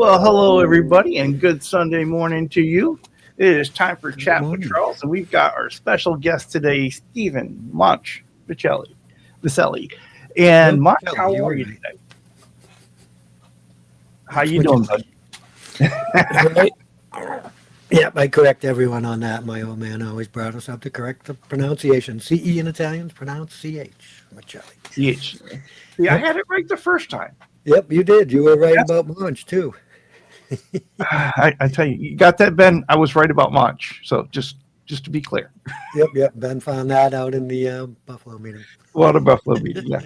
Well, hello, everybody, and good Sunday morning to you. It is time for Good Chat with morning. Charles, and we've got our special guest today, Stephen Monch, Miceli. And Nope, Monch, Kelly, how you are were you right. today? How It's you doing, Miceli. bud? All right. Yep, I correct everyone on that. My old man always brought us up to correct the pronunciation. CE in Italian is pronounced CH. Miceli. CH. See, I Yep. had it right the first time. Yep, you did. You were right Yes. about Monch, too. I tell you, you got that, Ben? I was right about Monch. So just to be clear. Yep. Ben found that out in the Buffalo meeting. Well, the Buffalo meeting, yeah.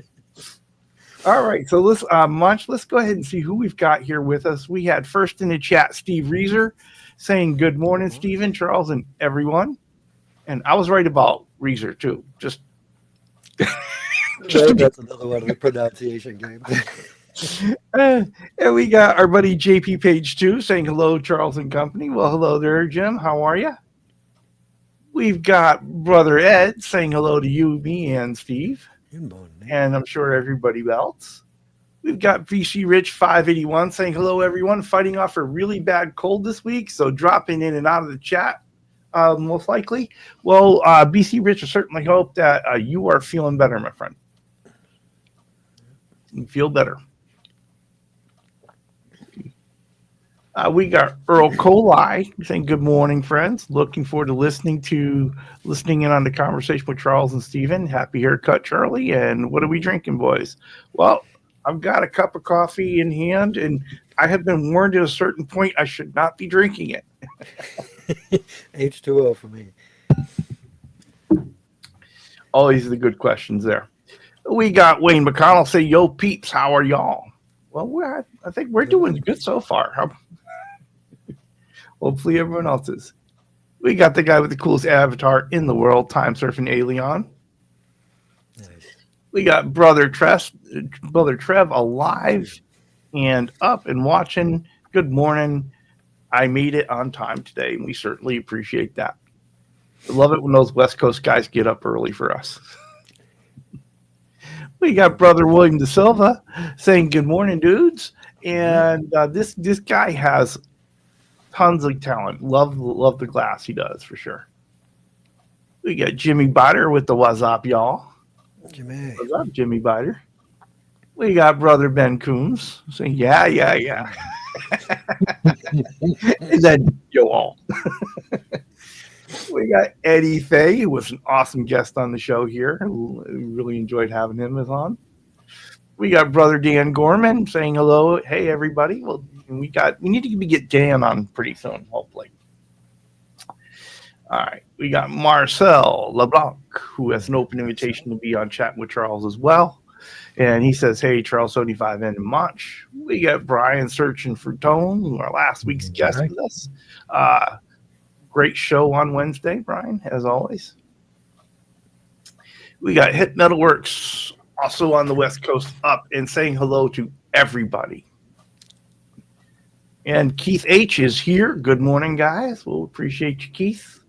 All right, so Munch, let's go ahead and see who we've got here with us. We had first in the chat Steve Reeser saying good morning, Stephen, Charles, and everyone. And I was right about Reeser too. Just to Right, be. that's another one of the pronunciation games. And we got our buddy JP Page too saying hello, Charles and company. Well, hello there, Jim. How are you? We've got brother Ed saying hello to you, me, and Steve, Good morning. and I'm sure everybody else. We've got VC Rich 581 saying hello, everyone. Fighting off a really bad cold this week, so dropping in and out of the chat, most likely. Well, BC Rich, I certainly hope that you are feeling better, my friend. You feel better. We got Earl Coli saying good morning, friends. Looking forward to listening in on the conversation with Charles and Stephen. Happy haircut, Charlie. And what are we drinking, boys? Well, I've got a cup of coffee in hand, and I have been warned at a certain point I should not be drinking it. H2O for me. Always the good questions there. We got Wayne McConnell say, yo, peeps, how are y'all? Well, I think we're doing good so far. Hopefully everyone else is. We got the guy with the coolest avatar in the world, time surfing alien. Nice. We got brother Trev alive and up and watching. Good morning. I made it on time today, and we certainly appreciate that. I love it when those West Coast guys get up early for us. We got brother William De Silva saying good morning, dudes. And this guy has tons of talent. Love the glass he does for sure. We got Jimmy Biter with the what's up, y'all. Jimmy. What's up, Jimmy Biter? We got brother Ben Coombs saying yeah. And then yo all. We got Eddie Fay, who was an awesome guest on the show here. Really enjoyed having him as on. We got brother Dan Gorman saying hello. Hey everybody. Well, we need to get Dan on pretty soon, hopefully. All right. We got Marcel LeBlanc, who has an open invitation to be on Chat with Charles as well. And he says, hey, Charles 75 and Monch. We got Brian searching for tone, our last week's guest with us. Great show on Wednesday, Brian, as always. We got Hit Metalworks also on the West Coast up and saying hello to everybody. And Keith H is here. Good morning, guys. We'll appreciate you, Keith.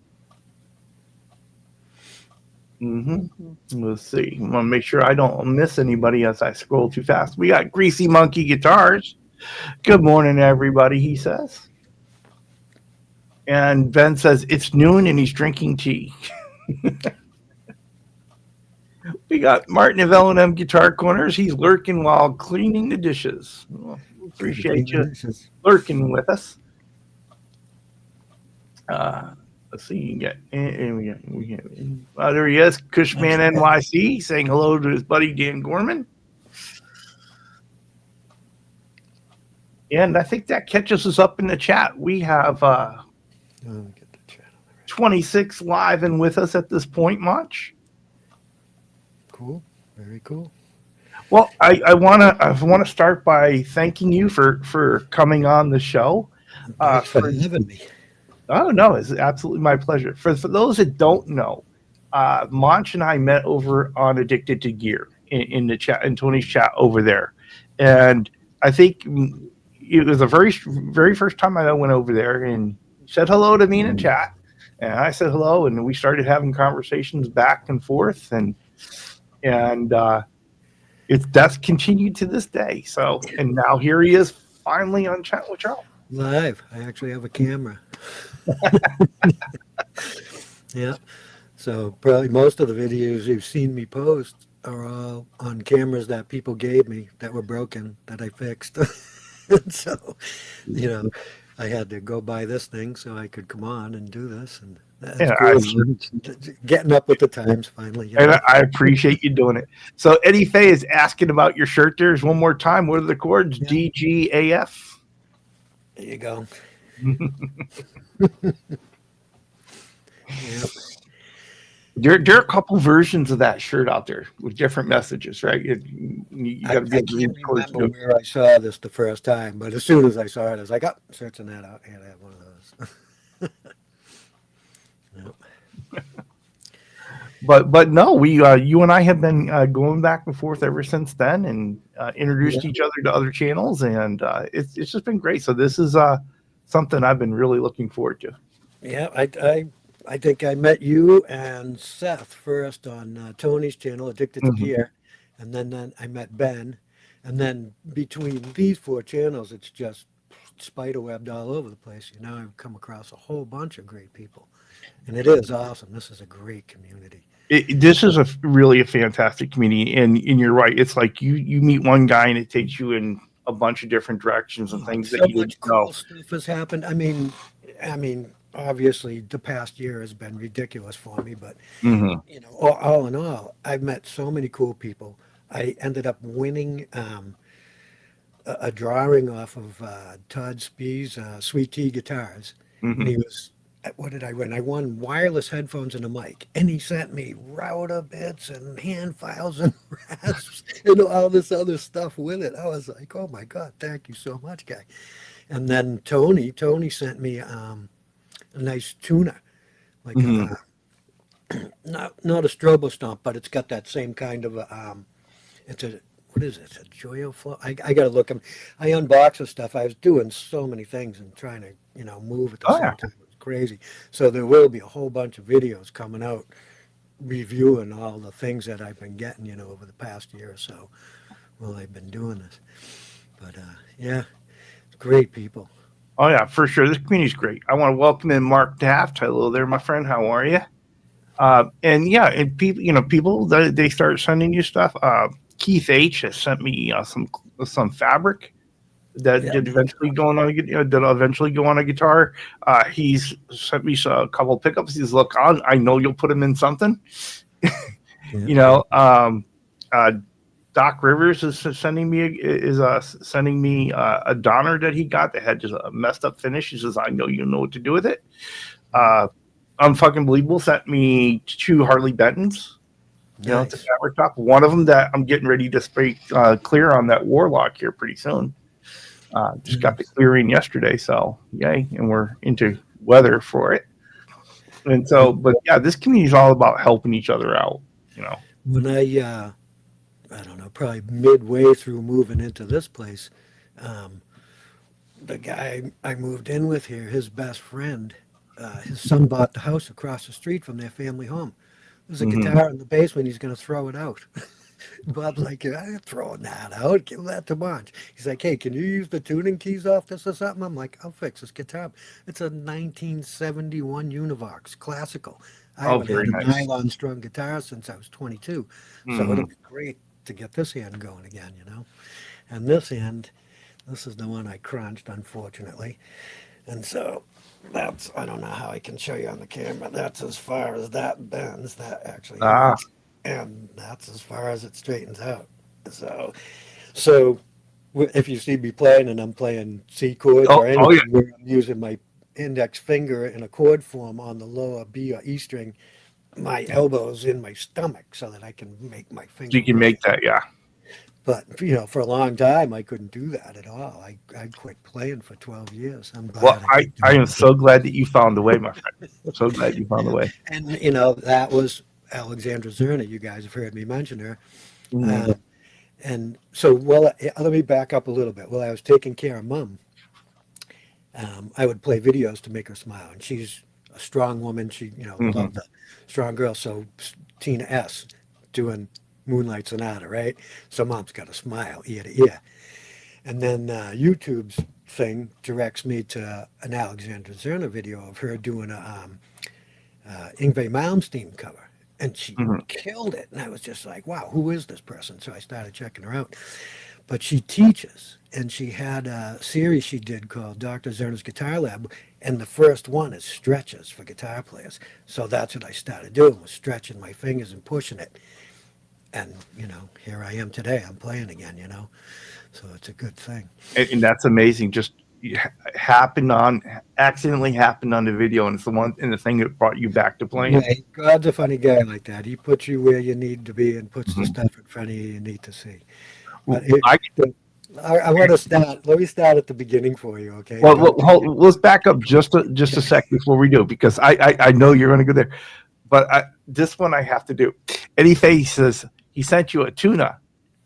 Let's see. I'm going to make sure I don't miss anybody as I scroll too fast. We got Greasy Monkey Guitars. Good morning, everybody, he says. And Ben says it's noon and he's drinking tea. We got Martin of L&M Guitar Corners. He's lurking while cleaning the dishes. Well, appreciate you lurking with us. Let's see. There he is, Cushman NYC, saying hello to his buddy Dan Gorman. And I think that catches us up in the chat. We have 26 live and with us at this point, Monch. Cool. Very cool. Well, I want to start by thanking you for coming on the show. Thanks for having me. Oh, no, it's absolutely my pleasure. For those that don't know, Monch and I met over on Addicted to Gear in the chat, in Tony's chat over there. And I think it was the very, very first time I went over there and said hello to me in the chat. And I said hello, and we started having conversations back and forth. And that's continued to this day. So, and now here he is finally on Chat with Charles. Live. I actually have a camera. Yeah. So probably most of the videos you've seen me post are all on cameras that people gave me that were broken that I fixed. And so, you know, I had to go buy this thing so I could come on and do this, and that's Yeah, cool. Getting up with the times finally. You and know? I appreciate you doing it. So Eddie Faye is asking about your shirt. There's one more time. What are the chords? Yeah. DGAF. There you go. Yep. There are a couple versions of that shirt out there with different messages, right? You I got to can't remember where I saw this the first time, but as soon as I saw it, I was like, "Oh, searching that out. I gotta have one of those." Yep. But no, we you and I have been going back and forth ever since then, and introduced each other to other channels, and it's just been great. So this is something I've been really looking forward to. Yeah, I think I met you and Seth first on Tony's channel, Addicted to Gear, and then I met Ben, and then between these four channels, it's just spiderwebbed all over the place. You know, I've come across a whole bunch of great people, and it is awesome. This is a great community. This is really a fantastic community, and you're right. It's like you meet one guy and it takes you in a bunch of different directions and things So that you much didn't cool know. stuff has happened. I mean, obviously the past year has been ridiculous for me, but Mhm. you know, all in all, I've met so many cool people. I ended up winning a drawing off of Todd Spee's Sweet Tea Guitars, and he Mhm. was. What did I win? I won wireless headphones and a mic, and he sent me router bits and hand files and rasps and all this other stuff with it. I was like, "Oh my God, thank you so much, guy!" And then Tony sent me a nice tuner, like Mhm. a not a strobo stomp, but it's got that same kind of a it's a what is it? It's a Joyo Flow. I got to look them. I unboxed the stuff. I was doing so many things and trying to move at the Oh same yeah. time. It was crazy. So there will be a whole bunch of videos coming out reviewing all the things that I've been getting over the past year or so while I've been doing this. But yeah, it's great people. Oh yeah, for sure. This community is great. I want to welcome in Mark Taft. Hello there, my friend. How are you? And yeah, and people, people they start sending you stuff. Keith H has sent me some fabric that Yeah, did eventually go on a guitar. He's sent me a couple pickups. He's look, I know you'll put them in something. yeah. you know, um, uh, Doc Rivers is sending me a Donner that he got that had just a messed up finish. He says, I know you know what to do with it. Unfucking Believable sent me 2 Harley Bentons. It's a Nice. fabric top. One of them that I'm getting ready to spray clear on that Warlock here pretty soon. Just got the clearing yesterday, so yay! And we're into weather for it. And so, but yeah, this community is all about helping each other out. When I don't know, probably midway through moving into this place, um, the guy I moved in with here, his best friend, his son bought the house across the street from their family home. There's a Mm-hmm. guitar in the basement. He's going to throw it out. Bob's like, I ain't throwing that out. Give that to Monch. He's like, hey, can you use the tuning keys off this or something? I'm like, I'll fix this guitar. It's a 1971 Univox classical. I Oh, haven't had very a nice. nylon strung guitar since I was 22. So Mm-hmm. it'll be great to get this hand going again. And this hand, this is the one I crunched, unfortunately. And so I don't know how I can show you on the camera. That's as far as that bends. That actually Ah, hurts. And that's as far as it straightens out. So if you see me playing and I'm playing C chords or oh yeah. anything where I'm using my index finger in a chord form on the lower B or E string, my elbow's in my stomach so that I can make my So finger you can move. make that, yeah. But for a long time, I couldn't do that at all. I quit playing for 12 years. I'm Well, glad I I kept I doing am so glad that you found the way, my friend. So glad you found the way. it. And, that was Alexandra Zerna. You guys have heard me mention her. Mm-hmm. Um, and so, well, let me back up a little bit. While I was taking care of Mom, I would play videos to make her smile. And she's a strong woman. She, Mm-hmm. loved the strong girl. So Tina S. doing Moonlight Sonata, right? So Mom's got a smile ear to ear. And then YouTube's thing directs me to an Alexandra Zerner video of her doing a Yngwie Malmsteen cover. And she Mhm. killed it. And I was just like, wow, who is this person? So I started checking her out. But she teaches, and she had a series she did called Dr. Zerner's Guitar Lab, and the first one is stretches for guitar players. So that's what I started doing, was stretching my fingers and pushing it. And, here I am today. I'm playing again, So it's a good thing. And that's amazing. Just accidentally happened on the video, and it's the thing that brought you back to playing. Yeah, God's a funny guy like that. He puts you where you need to be and puts the Mhm. stuff in front of you need to see. Well, But I, I want to start. Let me start at the beginning for you, okay? well, let's back up just a sec before we do, because I know you're going to go there, but this one I have to do. Eddie Faye says he sent you a tuna.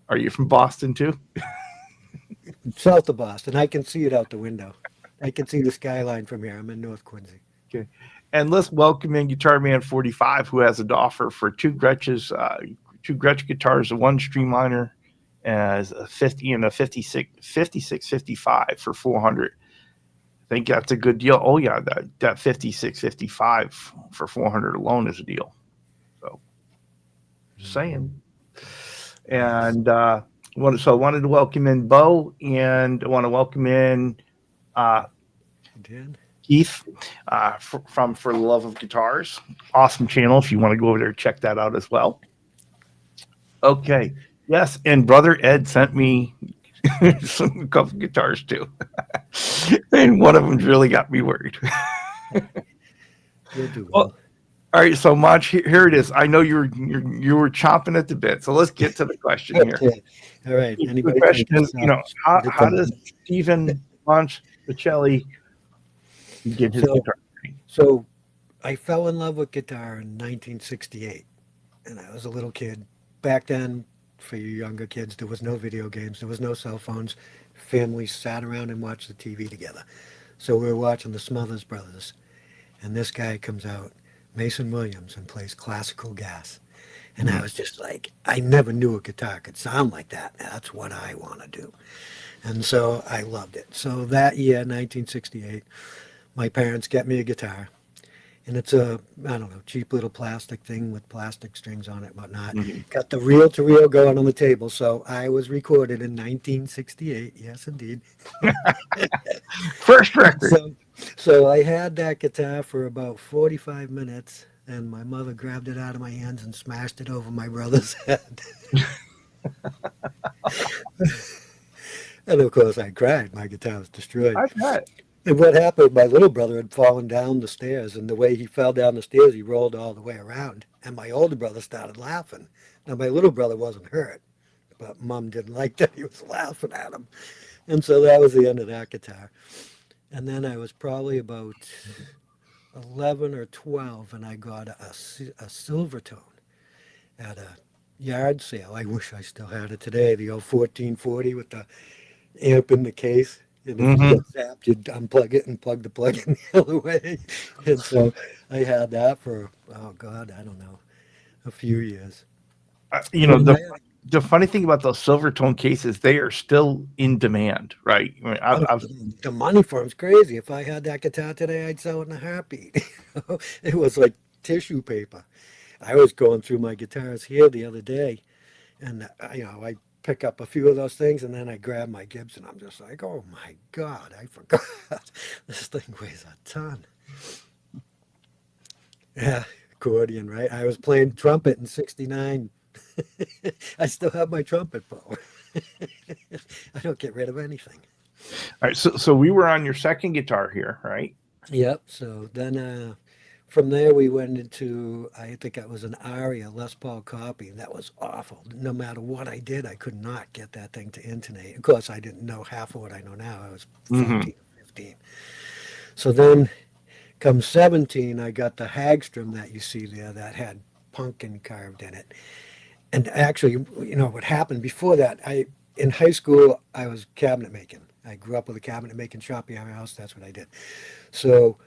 Are you from Boston too? South of Boston. I can see it out the window. I can see the skyline from here. I'm in North Quincy. Okay. And let's welcome in Guitar Man 45, who has an offer for two Gretsch guitars, a one Streamliner, as a 50 and a 5655 for 400. I think that's a good deal. Oh yeah, that 5655 for 400 alone is a deal. So, just saying. And I wanted to welcome in Bo, and I want to welcome in Dan? Keith from For the Love of Guitars. Awesome channel. If you want to go over there, check that out as well. Okay. Yes, and Brother Ed sent me a couple guitars too, and one of them really got me worried. You'll do Well, well. all right, so Monch, here it is. I know you were chomping at the bit, so let's get to the question here. Okay. All right. The Anybody question think is, how does Stephen Monch Miceli get his guitar? So I fell in love with guitar in 1968, and I was a little kid. Back then, for you younger kids, there was no video games, there was no cell phones. Families sat around and watched the TV together. So we were watching the Smothers Brothers, and this guy comes out, Mason Williams, and plays classical gas. And I was just like, I never knew a guitar could sound like that. That's what I want to do. And so I loved it. So that year, 1968, my parents get me a guitar. And it's a, I don't know, cheap little plastic thing with plastic strings on it and whatnot. Mhm. Got the reel to reel going on the table. So I was recorded in 1968. Yes, indeed. First record. So I had that guitar for about 45 minutes, and my mother grabbed it out of my hands and smashed it over my brother's head. And of course, I cried. My guitar was destroyed. I bet. And what happened, my little brother had fallen down the stairs, and the way he fell down the stairs, he rolled all the way around. And my older brother started laughing. Now, my little brother wasn't hurt, but Mom didn't like that he was laughing at him. And so that was the end of that guitar. And then I was probably about 11 or 12, and I got a Silvertone at a yard sale. I wish I still had it today, the old 1440 with the amp in the case. And if you got zapped, you'd unplug it and plug the plug in the other way. And so I had that for, oh God, I don't know, a few years. The funny thing about those Silvertone cases, they are still in demand, right? I mean, The money for them's crazy. If I had that guitar today, I'd sell it in a heartbeat. It was like tissue paper. I was going through my guitars here the other day, and I pick up a few of those things, and then I grab my Gibson. I'm just like, oh my God, I forgot. This thing weighs a ton. Yeah, accordion, right? I was playing trumpet in '69. I still have my trumpet bow. I don't get rid of anything. all right, so we were on your second guitar here, right? Yep. So then from there we went into, I think it was an Aria Les Paul copy. That was awful. No matter what I did, I could not get that thing to intonate. Of course, I didn't know half of what I know now. I was 14 or 15. So then come 17, I got the Hagstrom that you see there that had pumpkin carved in it. And actually, what happened before that, in high school, I was cabinet making. I grew up with a cabinet making shop behind my house. That's what I did. So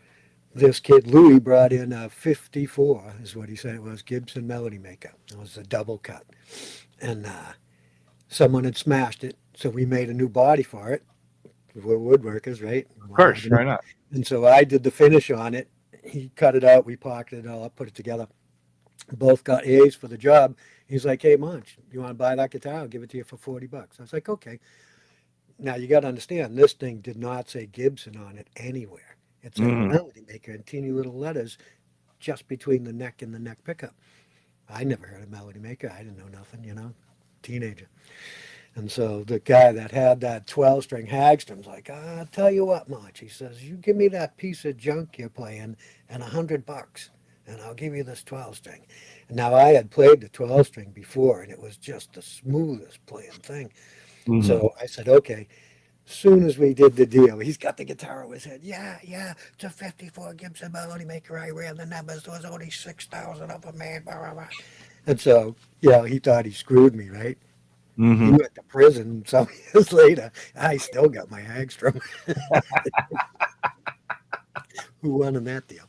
this kid, Louis, brought in a 54, is what he said it was, Gibson Melody Maker. It was a double cut. And someone had smashed it, So we made a new body for it. We're woodworkers, right? We Of want to have course, a new, why not? and so I did the finish on it. He cut it out. We pocketed it all up, put it together. Both got A's for the job. He's like, "Hey, Munch, you want to buy that guitar? I'll give it to you for $40." I was like, "Okay." Now you got to understand, this thing did not say Gibson on it anywhere. It said Hmm. Melody Maker in teeny little letters just between the neck and the neck pickup. I never heard of Melody Maker. I didn't know nothing, teenager. And so the guy that had that 12 string Hagstrom's like, I'll tell you what, Munch. He says, you give me that piece of junk you're playing and $100, and I'll give you this 12 string. And now I had played the 12 string before, and it was just the smoothest playing thing. Hmm. So I said, okay. Soon as we did the deal, he's got the guitar over his head. Yeah, yeah, it's a 54 Gibson Melody Maker. I ran the numbers. There was only 6,000 of them made. Blah, blah, blah. And so, he thought he screwed me, right? He Hmm. went to prison some years later. I still got my Hagstrom. Who won in that deal?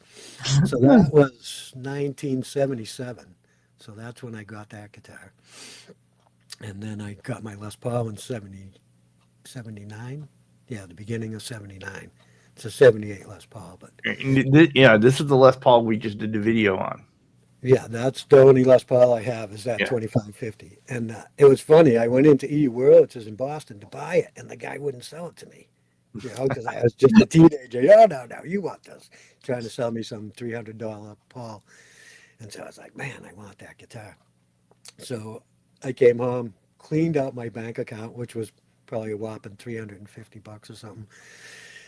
So that was 1977. So that's when I got that guitar. And then I got my Les Paul in 79. Yeah, the beginning of 79. It's a 78 Les Paul, but Yeah, this is the Les Paul we just did the video on. yeah, that's the only Les Paul I have is that Yeah. 2550. And it was funny. I went into EU World, which is in Boston, to buy it, and the guy wouldn't sell it to me. Because I was just a teenager. Oh, no, no, you want this. Trying to sell me some $300 Paul. And so I was like, man, I want that guitar. So I came home, cleaned out my bank account, which was probably a whopping $350 or something.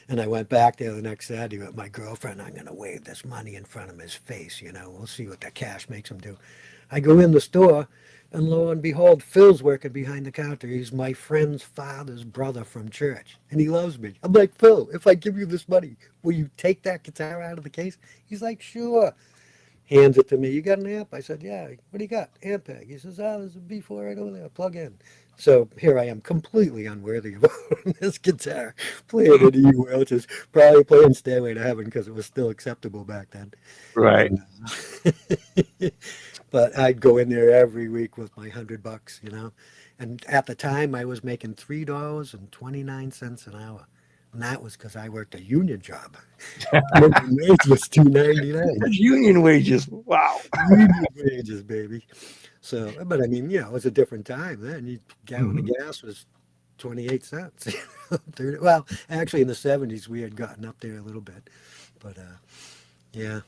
And I went back there the next Saturday with my girlfriend. I'm going to wave this money in front of his face. We'll see what the cash makes him do. I go in the store, and lo and behold, Phil's working behind the counter. He's my friend's father's brother from church, and he loves me. I'm like, Phil, if I give you this money, will you take that guitar out of the case? He's like, sure. Hands it to me. You got an amp? I said, yeah. What do you got? Amp peg. He says, oh, there's a B4 right over there. Plug in. So here I am, completely unworthy of owning this guitar, playing it E which is probably playing Stairway to Heaven because it was still acceptable back then. Right. And, but I'd go in there every week with my $100. And at the time, I was making $3.29 an hour. And that was because I worked a union job. Minimum wage was $2.99. That's union wages. Wow. Union wages, baby. So, but I mean, it was a different time then. Gallon of Hmm. gas was 28 cents. 30, well, actually, in the 70s, we had gotten up there a little bit. But yeah,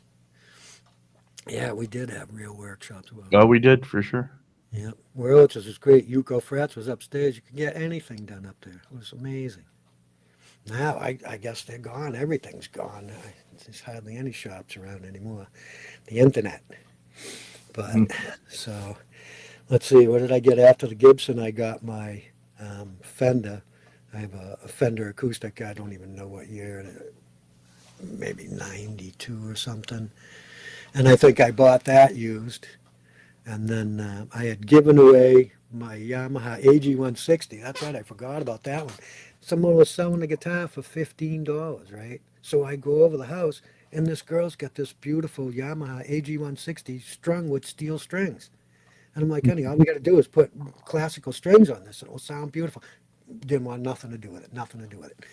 yeah, we did have real workshops. Well, Oh, we did for sure. yeah, Wurlitz's was great. Yuko Frets was upstairs. You could get anything done up there. It was amazing. Now, I guess they're gone. Everything's gone. There's hardly any shops around anymore. The internet. But Mhm. so let's see, what did I get after the Gibson? I got my Fender. I have a Fender acoustic. I don't even know what year, maybe 92 or something. And I think I bought that used. And then I had given away my Yamaha AG160. That's right, I forgot about that one. Someone was selling the guitar for $15, right? So I go over the house, and this girl's got this beautiful Yamaha AG160 strung with steel strings. And I'm like, honey, all we got to do is put classical strings on this, and it will sound beautiful. Didn't want nothing to do with it, nothing to do with it.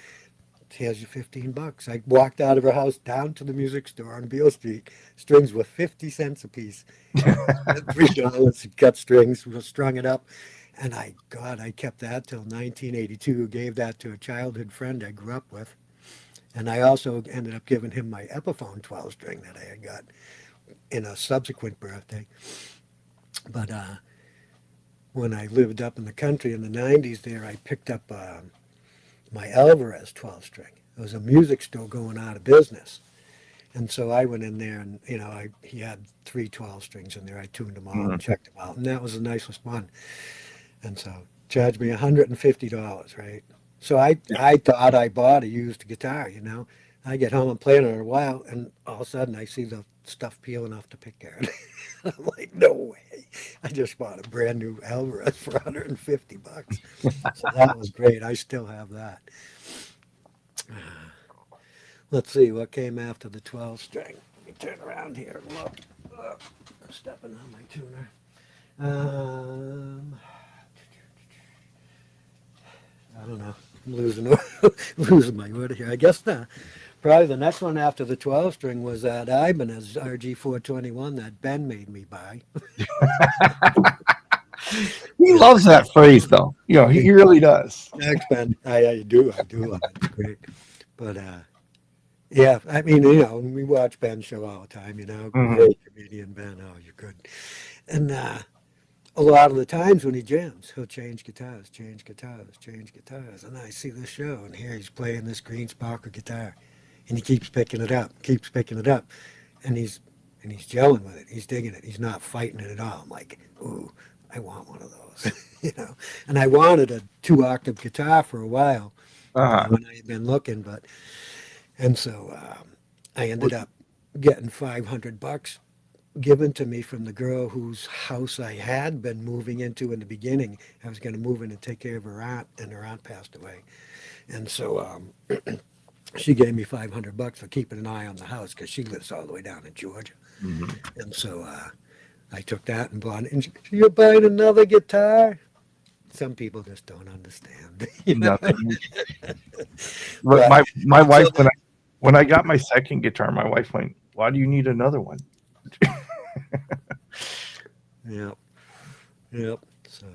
Here's your $15. I walked out of her house down to the music store on Beale Street. Strings were 50 cents a piece. $3, cut strings, strung it up. And I kept that till 1982. Gave that to a childhood friend I grew up with. And I also ended up giving him my Epiphone 12 string that I had got in a subsequent birthday. But when I lived up in the country in the 90s there, I picked up my Alvarez 12 string. It was a music store going out of business. And so I went in there and, he had three 12 strings in there. I tuned them all and Mhm. checked them out. And that was the nicest one. And so charged me $150, right? So I thought I bought a used guitar. I get home and playing it a while, and all of a sudden I see the stuff peeling off the pick guard. I'm like, no way. I just bought a brand new Alvarez for $150. So that was great. I still have that. Let's see what came after the 12 string. Let me turn around here and look. I'm stepping on my tuner. Um, I don't know. I'm losing losing my word here. I guess probably the next one after the 12 string was that Ibanez RG421 that Ben made me buy. He loves that phrase, though. He really does. Thanks, Ben. I do love it. It's great. But yeah, I mean, we watch Ben's show all the time. Mhm. Great comedian Ben. Oh, you're good. And a lot of the times when he jams, he'll change guitars, change guitars, change guitars. And I see this show, and here he's playing this green sparkle guitar, and he keeps picking it up, and he's gelling with it. He's digging it. He's not fighting it at all. I'm like, ooh, I want one of those, And I wanted a 2-octave guitar for a while, Uh-huh. when I had been looking, and so I ended up getting $500 given to me from the girl whose house I had been moving into in the beginning. I was going to move in and take care of her aunt, and her aunt passed away. And so she gave me $500 for keeping an eye on the house because she lives all the way down in Georgia. Mhm. And so I took that and bought it. And you're buying another guitar? Some people just don't understand. Nothing. But But my wife, so when I got my second guitar, my wife went, "Why do you need another one?" Yep, yep. So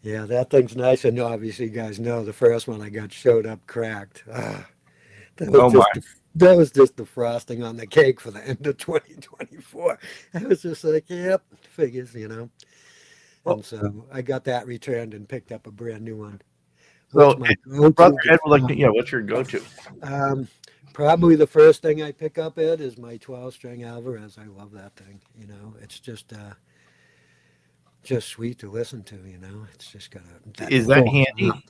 yeah, that thing's nice. And obviously, you guys know the first one I got showed up cracked. That was Oh my! that was just the frosting on the cake for the end of 2024. I was just like, yep, figures. Well, And so I got that returned and picked up a brand new one. What's so my Brother go-to Ed would like guitar? to. Yeah, what's your go-to? Um, Probably the first thing I pick up, Ed, is my 12-string Alvarez. I love that thing. It's just sweet to listen to. It's just got that Is that full handy? sound.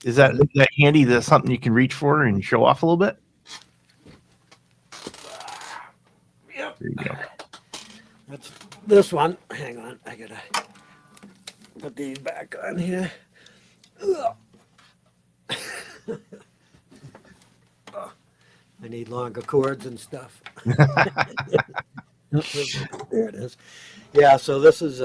Is Pardon me? that handy? That's something you can reach for and show off a little bit. Yep. There you go. That's this one. Hang on, I gotta put these back on here. Ugh. I need longer cords and stuff. There it is. Yeah, so this is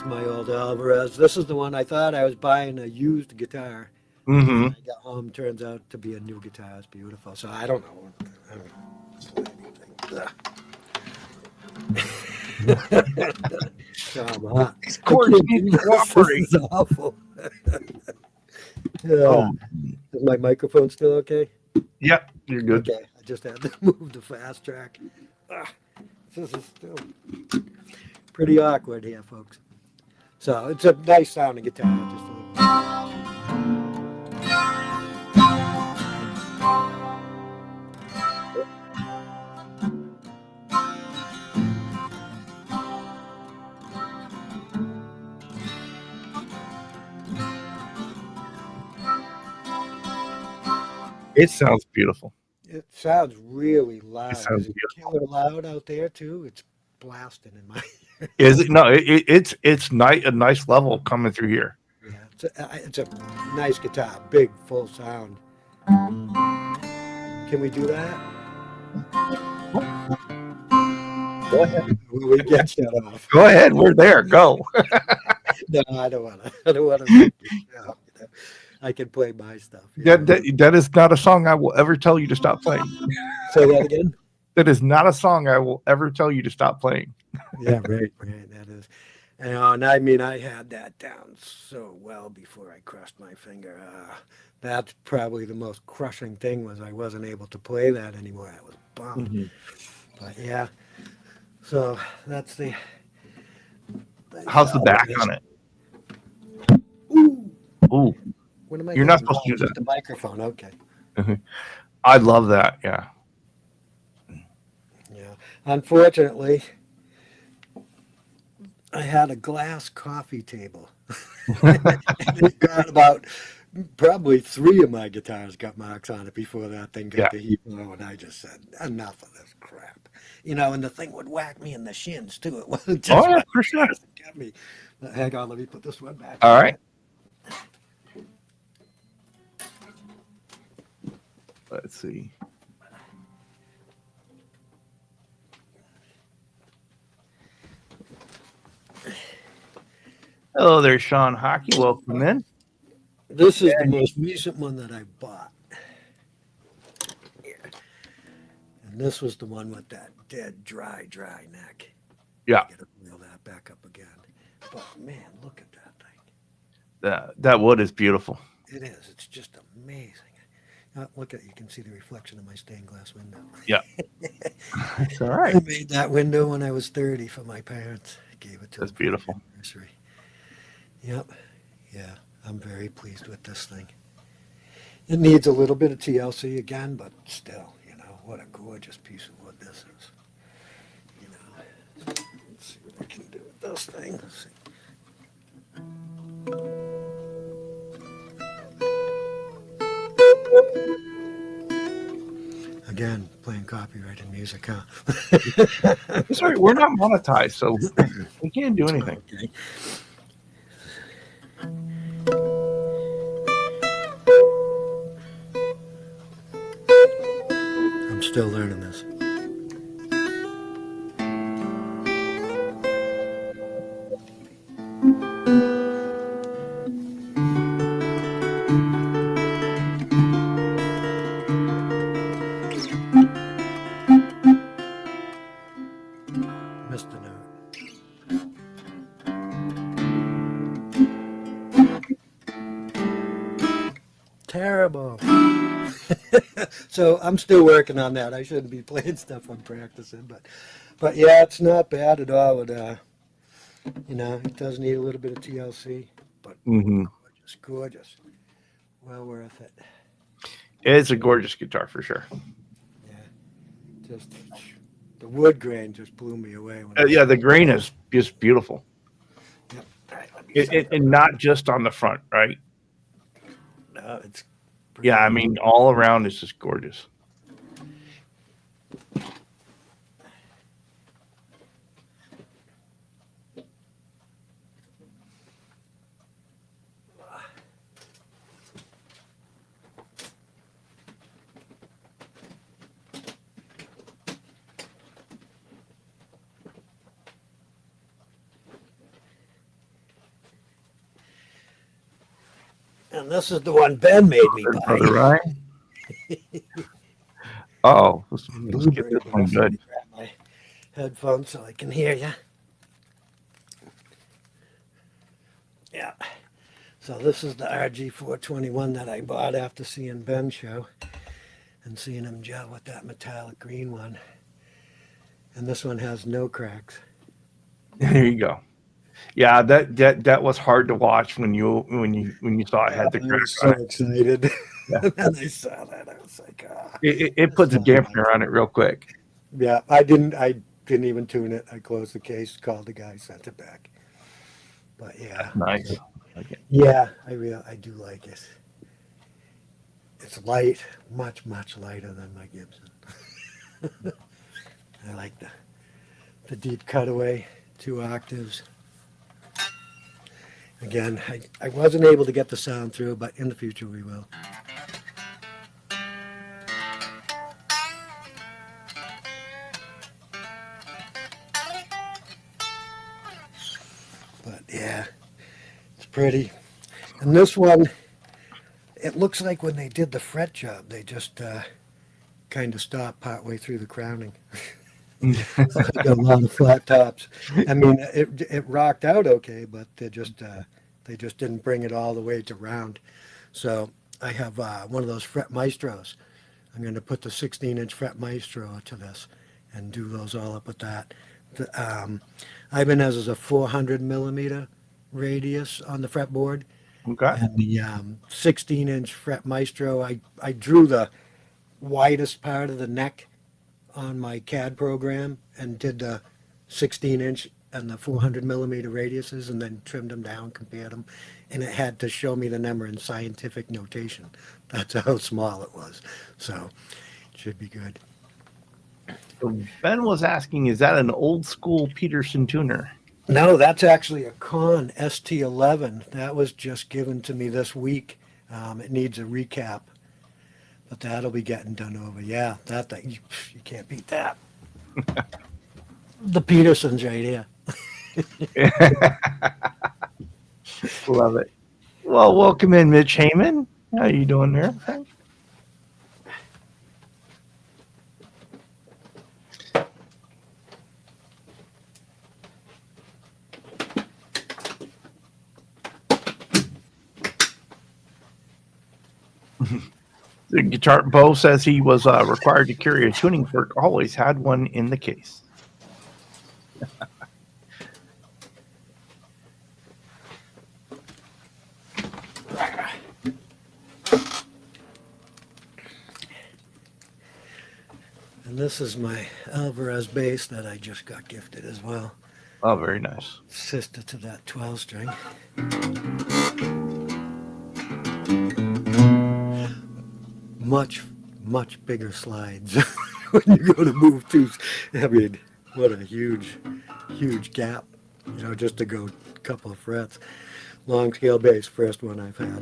my old Alvarez. This is the one I thought I was buying a used guitar. And Mm-hmm. then I got home, turns out to be a new guitar. It's beautiful. So I don't know. I don't know anything. So I'm hot. These I cords can't need do to this. This cooperate. is awful. Yeah. Oh, Is my microphone still okay? yep, you're good. Okay. I just had to move the fast track. Ah, this is still pretty awkward here, folks. So it's a nice sounding guitar. Just a little. It sounds beautiful. It sounds really It loud. sounds Is it beautiful. killer loud out there too? It's blasting in my ear. Is it? No, it's a nice level coming through here. Yeah, it's a nice guitar, big, full sound. Can we do that? Go ahead. Will we get shut off? Go ahead. We're there. Go. No, I don't want to. I don't want to. I can play my stuff. That is not a song I will ever tell you to stop playing. Say that again. That is not a song I will ever tell you to stop playing. Yeah, right. That is. And I mean, I had that down so well before I crushed my finger. That's probably the most crushing thing was I wasn't able to play that anymore. I was bummed. Mhm. But yeah, so that's the. How's the back on it? Ooh, Ooh, what am I you're not doing? supposed to do Just that. the microphone. Okay. I love that. Yeah. Yeah. Unfortunately, I had a glass coffee table. And it got about probably 3 of my guitars got marks on it before that thing got Yeah. to heat low, and I just said, enough of this crap. And the thing would whack me in the shins too. It wasn't just Oh yeah, my for sure. guitars that got me. Hang on, let me put this one back. All right. Let's see. Hello there, Sean Hockey. Welcome in. This is the most recent one that I bought. Here. And this was the one with that dead, dry neck. Yeah, Get to reel that back up again. But man, look at that thing. that wood is beautiful. It is. It's just amazing. Look at, you can see the reflection of my stained glass window. Yeah, that's all I right. made that window when I was 30 for my parents. I gave it to That's them beautiful. for their anniversary. Yep. Yeah, I'm very pleased with this thing. It needs a little bit of TLC again, but still, what a gorgeous piece of wood this is. Let's see what I can do with this thing. Let's see. Again, playing copyrighted music, huh? Sorry, we're not monetized, so we can't do anything. Okay. I'm still learning this. Missed a note. Terrible. So I'm still working on that. I shouldn't be playing stuff I'm practicing, but yeah, it's not bad at all. It it does need a little bit of TLC, but gorgeous. Well worth it. It's a gorgeous guitar for sure. Yeah, just the wood grain just blew me away. Yeah, the grain is just beautiful. Yep. All right, let me And not just on the front, right? No, it's Yeah, I mean, all around is just gorgeous. And this is the one Ben made me buy. Brother Ryan. Oh, let's get this one good. Grab my headphones so I can hear you. Yeah. So this is the RG421 that I bought after seeing Ben's show and seeing him gel with that metallic green one. And this one has no cracks. There you go. Yeah, that was hard to watch when you saw it had the I crack was so on it. excited. Yeah. And I saw that. I was like, It puts a dampener on it real quick. Yeah, I didn't even tune it. I closed the case, called the guy, sent it back. But yeah. Nice. Okay. Yeah, I do like it. It's light, much lighter than my Gibson. I like the deep cutaway, 2 octaves. Again, I wasn't able to get the sound through, but in the future we will. But yeah, it's pretty. And this one, it looks like when they did the fret job, they just kind of stopped partway through the crowning. Got a lot of flat tops. I mean, it rocked out okay, but they just didn't bring it all the way to round. So I have one of those fret maestros. I'm going to put the 16-inch fret maestro to this and do those all up with that. Ibanez is a 400 millimeter radius on the fretboard. Okay. And the 16-inch fret maestro, I drew the widest part of the neck on my CAD program and did the 16-inch and the 400 millimeter radiuses and then trimmed them down, compared them, and it had to show me the number in scientific notation. That's how small it was. So it should be good. So Ben was asking, is that an old school Peterson tuner? No, that's actually a Con ST11. That was just given to me this week. It needs a recap, but that'll be getting done over. Yeah, that thing, you can't beat that. The Petersons right here. Love it. Well, welcome in, Mitch Heyman. How you doing there? The guitar Bo says he was required to carry a tuning fork. Always had one in the case. And this is my Alvarez bass that I just got gifted as well. Oh, very nice. Sister to that 12 string. Much bigger slides when you go to move to. I mean, what a huge gap, just to go a couple of frets. Long scale bass, first one I've had,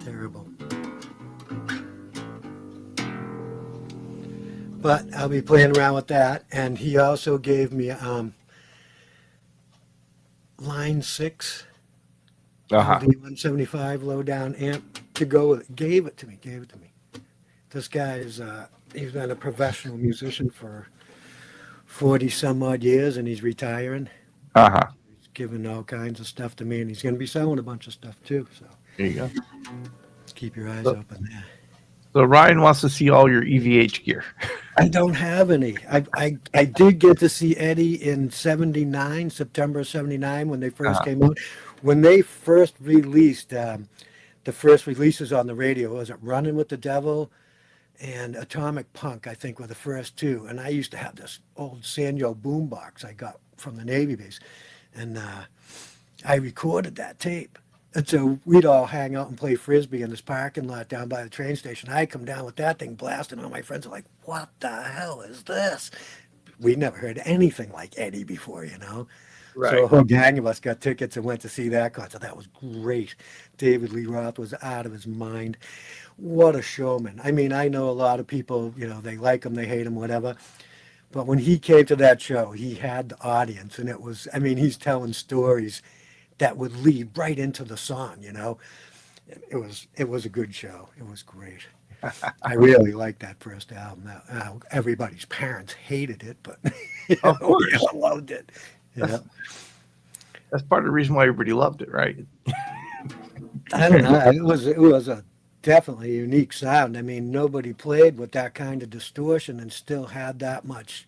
Terrible. But I'll be playing around with that, and he also gave me line 6 LD 175 low down amp to go with it. Gave it to me. This guy is he's been a professional musician for 40 some odd years, and he's retiring. He's giving all kinds of stuff to me, and he's going to be selling a bunch of stuff too. So there you go. Keep your eyes open there. So Ryan wants to see all your EVH gear. I don't have any. I did get to see Eddie in '79, September '79, when they first came out. When they first released the first releases on the radio, was it Running with the Devil and Atomic Punk, I think, were the first two. And I used to have this old Sanyo boombox I got from the Navy base, and I recorded that tape. And so we'd all hang out and play Frisbee in this parking lot down by the train station. I come down with that thing blasting. All my friends are like, what the hell is this? We'd never heard anything like Eddie before, Right. So a whole gang of us got tickets and went to see that concert. That was great. David Lee Roth was out of his mind. What a showman. I mean, I know a lot of people, they like him, they hate him, whatever. But when he came to that show, he had the audience, and he's telling stories that would lead right into the song, It was a good show. It was great. I really liked that first album. Everybody's parents hated it, but Of course. we all loved it. That's part of the reason why everybody loved it, right? I don't know. It was a definitely unique sound. I mean, nobody played with that kind of distortion and still had that much,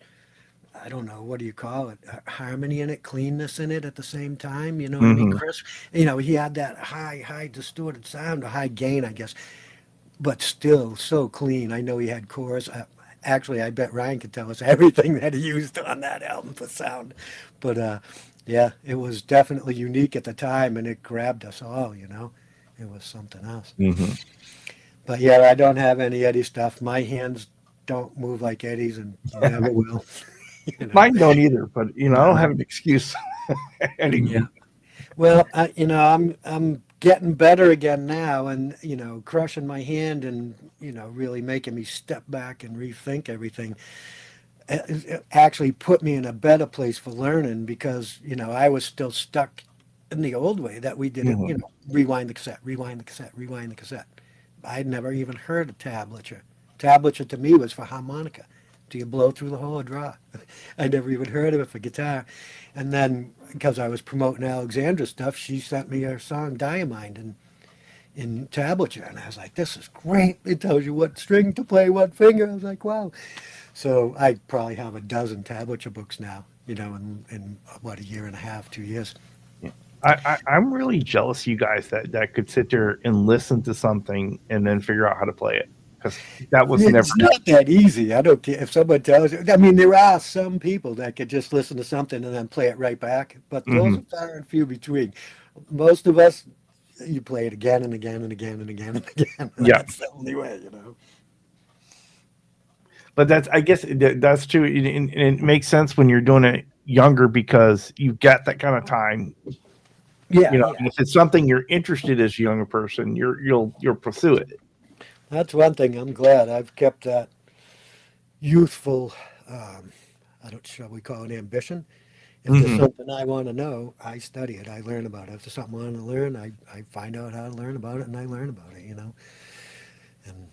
I don't know, what do you call it? Harmony in it, cleanness in it at the same time. You know what I mean? Crisp. He had that high distorted sound, a high gain, I guess, but still so clean. I know he had chorus. Actually, I bet Ryan could tell us everything that he used on that album for sound. But yeah, it was definitely unique at the time, and it grabbed us all. It was something else. But yeah, I don't have any Eddie stuff. My hands don't move like Eddie's, and never will. Mine don't either, but I don't have an excuse. Yeah. Well, I'm getting better again now, and crushing my hand, and really making me step back and rethink everything. It actually put me in a better place for learning, because I was still stuck in the old way that we did it. Rewind the cassette, rewind the cassette, rewind the cassette. I'd never even heard of tablature. Tablature to me was for harmonica. Do you blow through the hole or draw? I never even heard of it for guitar. And then, because I was promoting Alexandra's stuff, she sent me her song Diamond in tablature. And I was like, this is great. It tells you what string to play, what finger. I was like, wow. So I probably have a dozen tablature books now, in what, a year and a half, 2 years. I'm really jealous of you guys that could sit there and listen to something and then figure out how to play it. Because that was never. It's not that easy. I don't care if someone tells you. I mean, there are some people that could just listen to something and then play it right back, but those are far and few between. Most of us, you play it again and again and again and again and again. Yeah, that's the only way, But I guess that's true, and it makes sense when you're doing it younger, because you've got that kind of time. Yeah, and if it's something you're interested as a younger person, you'll pursue it. That's one thing. I'm glad I've kept that youthful, shall we call it ambition? If there's Hmm. something I want to know, I study it. I learn about it. If there's something I want to learn, I find out how to learn about it and I learn about it, and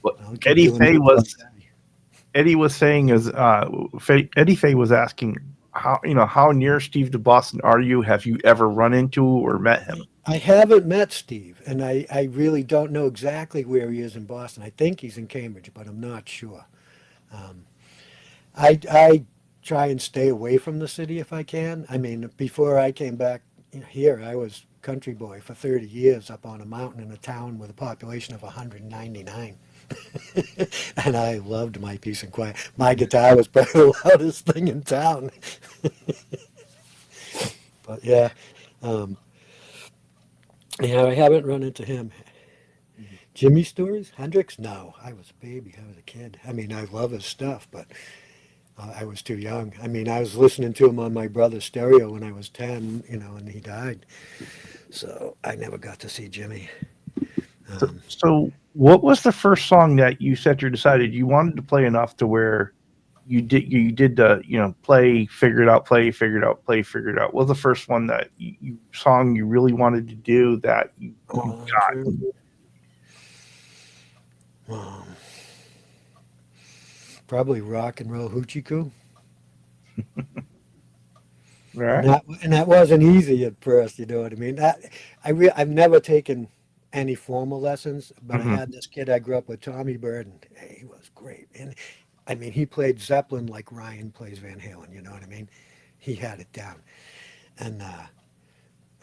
What I'll keep Eddie doing it Fay until I was die. Eddie was saying is Eddie Fay was asking how near Steve DeBoston are you? Have you ever run into or met him? I haven't met Steve, and I really don't know exactly where he is in Boston. I think he's in Cambridge, but I'm not sure. Um, I try and stay away from the city if I can. I mean, before I came back here, I was country boy for 30 years up on a mountain in a town with a population of 199. And I loved my peace and quiet. My guitar was probably the loudest thing in town. But yeah, um, yeah, I haven't run into him. Jimmy Stores? Hendrix? No, I was a baby. I was a kid. I mean, I love his stuff, but I was too young. I mean, I was listening to him on my brother's stereo when I was 10, and he died. So I never got to see Jimmy. So what was the first song that you said you decided you wanted to play enough to where you did the play, figure it out, play, figure it out, play, figure it out? What was the first one that you song you really wanted to do that you I'm got? trying to, probably Rock and Roll Hoochie Coo. And Right? that wasn't easy at first, you know what I mean? I've never taken any formal lessons, but I Hmm. had this kid I grew up with, Tommy Bird, and he was great. And I mean, he played Zeppelin like Ryan plays Van Halen, you know what I mean? He had it down. And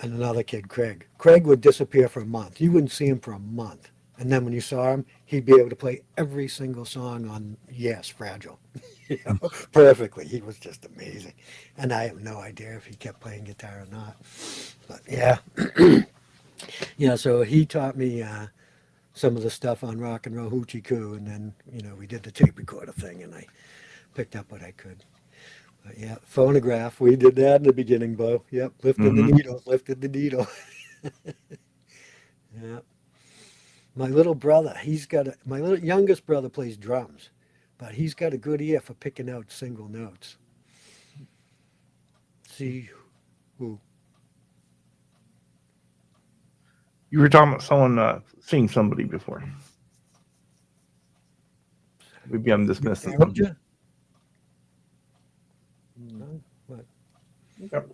and another kid, Craig. Craig would disappear for a month. You wouldn't see him for a month. And then when you saw him, he'd be able to play every single song on Yes, Fragile, perfectly. He was just amazing. And I have no idea if he kept playing guitar or not. But yeah, yeah. So he taught me some of the stuff on Rock and Roll Hoochie Coo, and then we did the tape recorder thing, and I picked up what I could. But yeah, phonograph. We did that in the beginning, Bo. Yep, lifted the Hmm. needle, lifted the needle. Yeah. My little brother, my little youngest brother plays drums, but he's got a good ear for picking out single notes. See who? You were talking about someone seeing somebody before. Maybe I'm dismissing Interrupt something. you? No? What? Yep.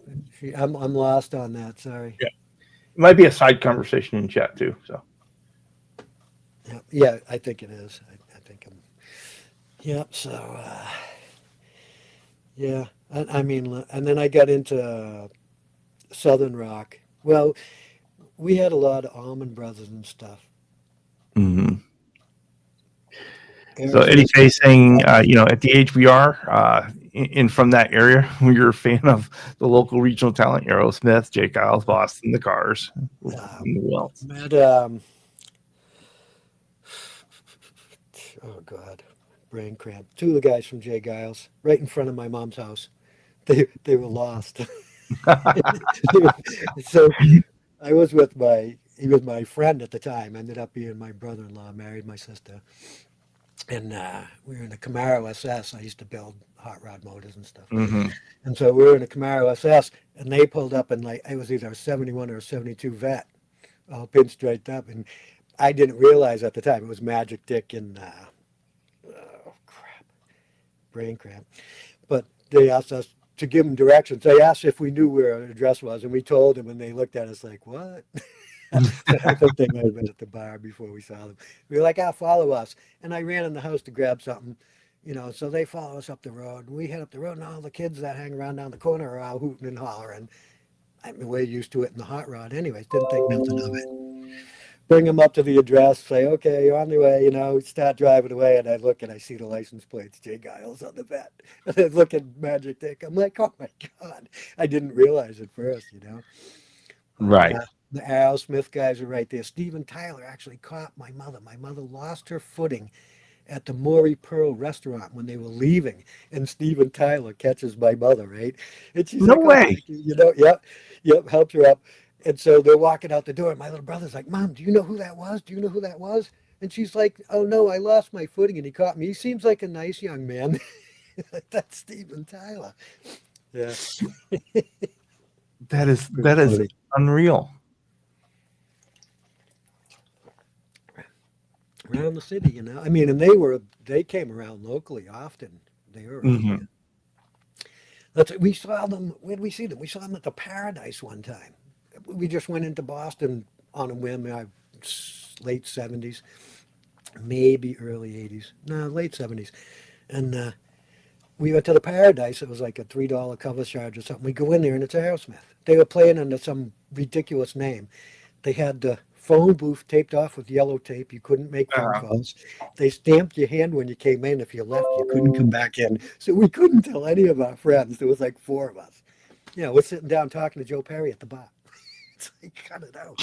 I'm lost on that. Sorry. Yeah, it might be a side conversation in chat too. So Yeah, yeah, I think it is. I think I'm. Yep. So yeah, I mean, and then I got into Southern rock. Well, we had a lot of Allman Brothers and stuff. hmm so Eddie Aerosmith. Fay saying, at the age we are, in from that area, you're a fan of the local regional talent, Aerosmith, Jake Giles, Boston, the Cars, Uh, who else? met oh God, brain cramp. Two of the guys from Jay Giles, right in front of my mom's house. They were lost. So I was with he was my friend at the time. Ended up being my brother-in-law. Married my sister, and we were in a Camaro SS. I used to build hot rod motors and stuff. Hmm. And so we were in a Camaro SS, and they pulled up, and like it was either a 71 or a 72 Vet, all pinstriped up, and I didn't realize at the time it was Magic Dick and oh crap, brain cramp. But they asked us to give them directions. They asked if we knew where our address was, and we told them, and they looked at us like, "What?" I think they might have been at the bar before we saw them. We were like, "Ah, follow us." And I ran in the house to grab something, So they follow us up the road, and we head up the road, and all the kids that hang around down the corner are all hooting and hollering. I mean, we're used to it in the hot rod, anyways. Didn't think nothing of it. Bring them up to the address, say, okay, you're on the way, start driving away. And I look and I see the license plates, Jay Giles on the vet. And I look at Magic Dick. I'm like, oh my God. I didn't realize at first. But Right. yeah, the Aerosmith guys are right there. Steven Tyler actually caught my mother. My mother lost her footing at the Maury Pearl restaurant when they were leaving. And Steven Tyler catches my mother, right? And she's No like, oh, way. thank you. Yep, helps her up. And so they're walking out the door. And my little brother's like, Mom, do you know who that was? Do you know who that was? And she's like, oh, no, I lost my footing and he caught me. He seems like a nice young man. That's Steven Tyler. Yeah, That is pretty funny. unreal. Around the city, you know. I mean, and they came around locally often. They were Hmm. we saw them. Where did we see them? We saw them at the Paradise one time. We just went into Boston on a whim. Late '70s, maybe early '80s. No, late '70s, and we went to the Paradise. It was like a $3 cover charge or something. We go in there and it's Aerosmith. They were playing under some ridiculous name. They had the phone booth taped off with yellow tape. You couldn't make phone Uh, calls. They stamped your hand when you came in. If you left, you couldn't come back in. So we couldn't tell any of our friends. There was like four of us. You know, we're sitting down talking to Joe Perry at the bar. It's like, cut it out.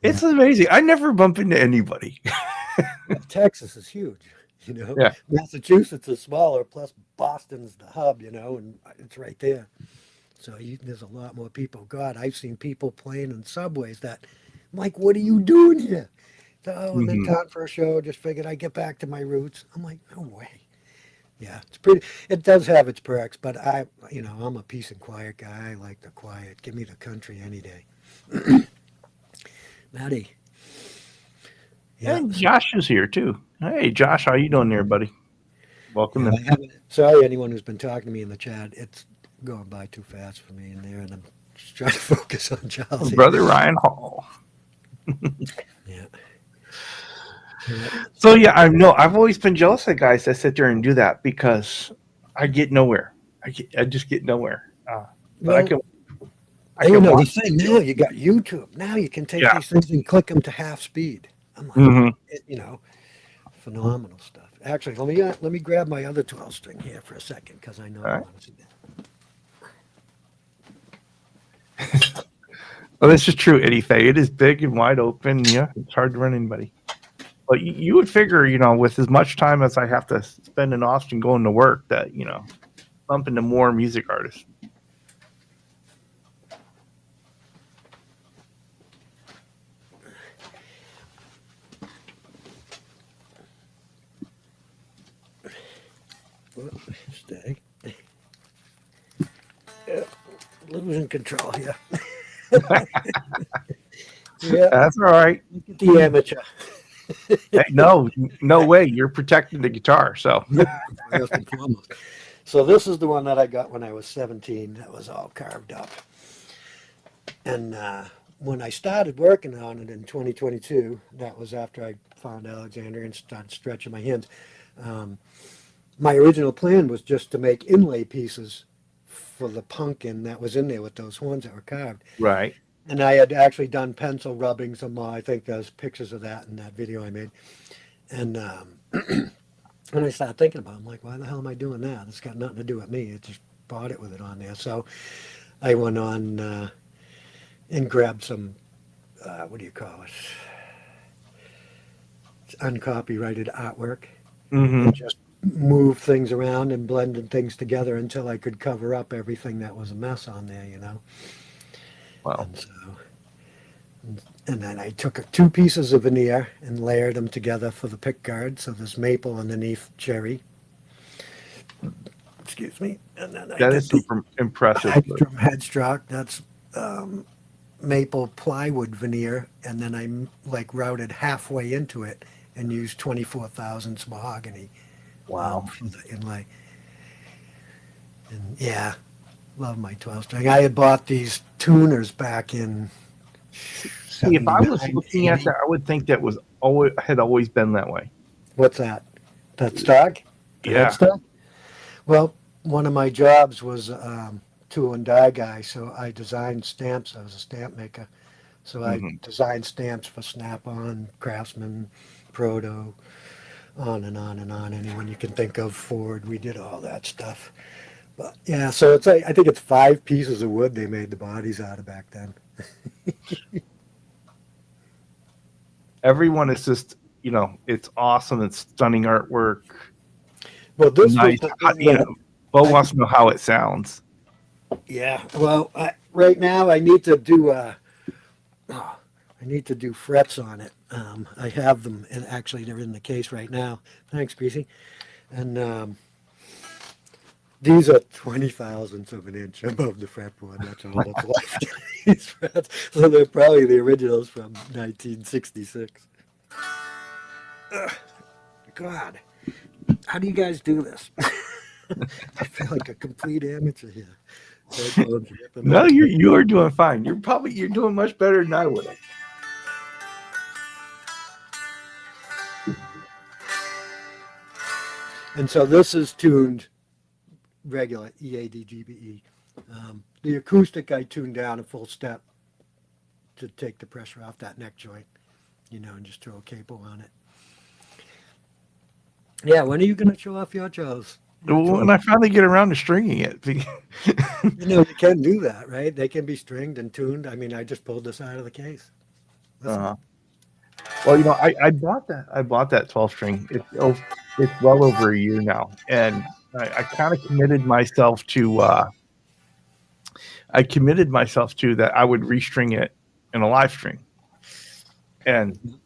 it's Yeah. amazing. I never bump into anybody. Texas is huge, you know. Yeah. Massachusetts is smaller, plus Boston's the hub, you know, and it's right there. So there's a lot more people. God, I've seen people playing in subways that, I'm like, what are you doing here? Oh, I'm in Hmm. town for a show. Just figured I'd get back to my roots. I'm like, no way. Yeah, it's pretty. It does have its perks, but I'm a peace and quiet guy. I like the quiet. Give me the country any day. Maddie. Yeah. And Josh is here too. Hey, Josh, how you doing there, buddy? Welcome Yeah, in. I haven't. Sorry, anyone who's been talking to me in the chat. It's going by too fast for me in there, and I'm just trying to focus on Charles. Brother Ryan Hall. Yeah. Yeah. So yeah, I know I've always been jealous of guys that sit there and do that because I get nowhere. I just get nowhere. But Well, I you can know, the watch. thing now, you got YouTube. Now you can take Yeah. these things and click them to half speed. I'm like, Hmm. phenomenal stuff. Actually, let me grab my other 12 string here for a second because I know All I right. want to see that. Well, this is true, Eddie Fay. It is big and wide open. Yeah, it's hard to run anybody. But you would figure, with as much time as I have to spend in Austin going to work, that bump into more music artists. Whoop, stay. Yeah, losing control here. Yeah, That's all right. look at the amateur. Hey, no way. You're protecting the guitar. So First and foremost. So this is the one that I got when I was 17. That was all carved up. And when I started working on it in 2022, that was after I found Alexander and started stretching my hands. My original plan was just to make inlay pieces for the pumpkin that was in there with those horns that were carved. right. And I had actually done pencil rubbing some. I think there's pictures of that in that video I made. And when I started thinking about it, I'm like, why the hell am I doing that? It's got nothing to do with me. It just bought it with it on there. So I went on and grabbed some, what do you call it? It's uncopyrighted artwork Hmm. and just moved things around and blended things together until I could cover up everything that was a mess on there, you know? Well, And so, and then I took two pieces of veneer and layered them together for the pick guard. So there's maple underneath cherry. Excuse me. And then I that did is the super impressive. Hedstrom headstock. That's maple plywood veneer. And then I like routed halfway into it and used 24,000 mahogany Wow. for the inlay. And yeah, love my 12 string. I had bought these tuners back in See, if I was 79, looking at 80. that, I would think that had always been that way. What's that? That stock? The Yeah. headstock? Well, one of my jobs was tool and die guy, so I designed stamps. I was a stamp maker. So I Hmm. designed stamps for Snap-on, Craftsman, Proto, on and on and on. Anyone you can think of, Ford, we did all that stuff. But yeah, so it's I think it's 5 pieces of wood they made the bodies out of back then. Everyone is just, it's awesome. It's stunning artwork. Well, this Nice. was the thing that Bo wants to know how it sounds. yeah. Well, right now I need to do. I I need to do frets on it. I have them, and actually they're in the case right now. Thanks, Greasy. And these are 20 thousandths of an inch above the fretboard. That's all that's left. These frets. So they're probably the originals from 1966. Ugh, God, how do you guys do this? I feel like a complete amateur here. Headphones ripping No, off. you are doing fine. You're doing much better than I would have. And so this is tuned regular EADGBE. The acoustic I tuned down a full step to take the pressure off that neck joint, and just throw a cable on it. Yeah, when are you going to show off your jaws? When I finally get around to stringing it. You can do that, right? They can be stringed and tuned. I mean, I just pulled this out of the case. Uh-huh. Well, I bought that. I bought that 12 string. It's well over a year now, and I kind of committed myself to. I committed myself to that I would restring it in a live string, and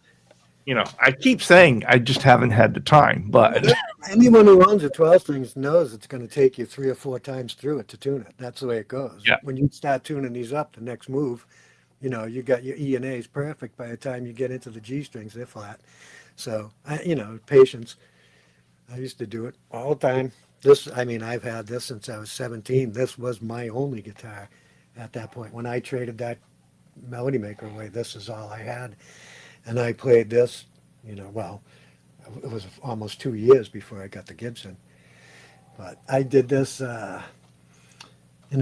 I keep saying I just haven't had the time. But anyone who owns a 12 strings knows it's going to take you 3 or 4 times through it to tune it. That's the way it goes. Yeah. When you start tuning these up, the next move, you got your E and A's perfect by the time you get into the G strings, they're flat. So, patience. I used to do it all the time. I've had this since I was 17. This was my only guitar at that point. When I traded that Melody Maker away, this is all I had. And I played this, it was almost 2 years before I got the Gibson. But I did this in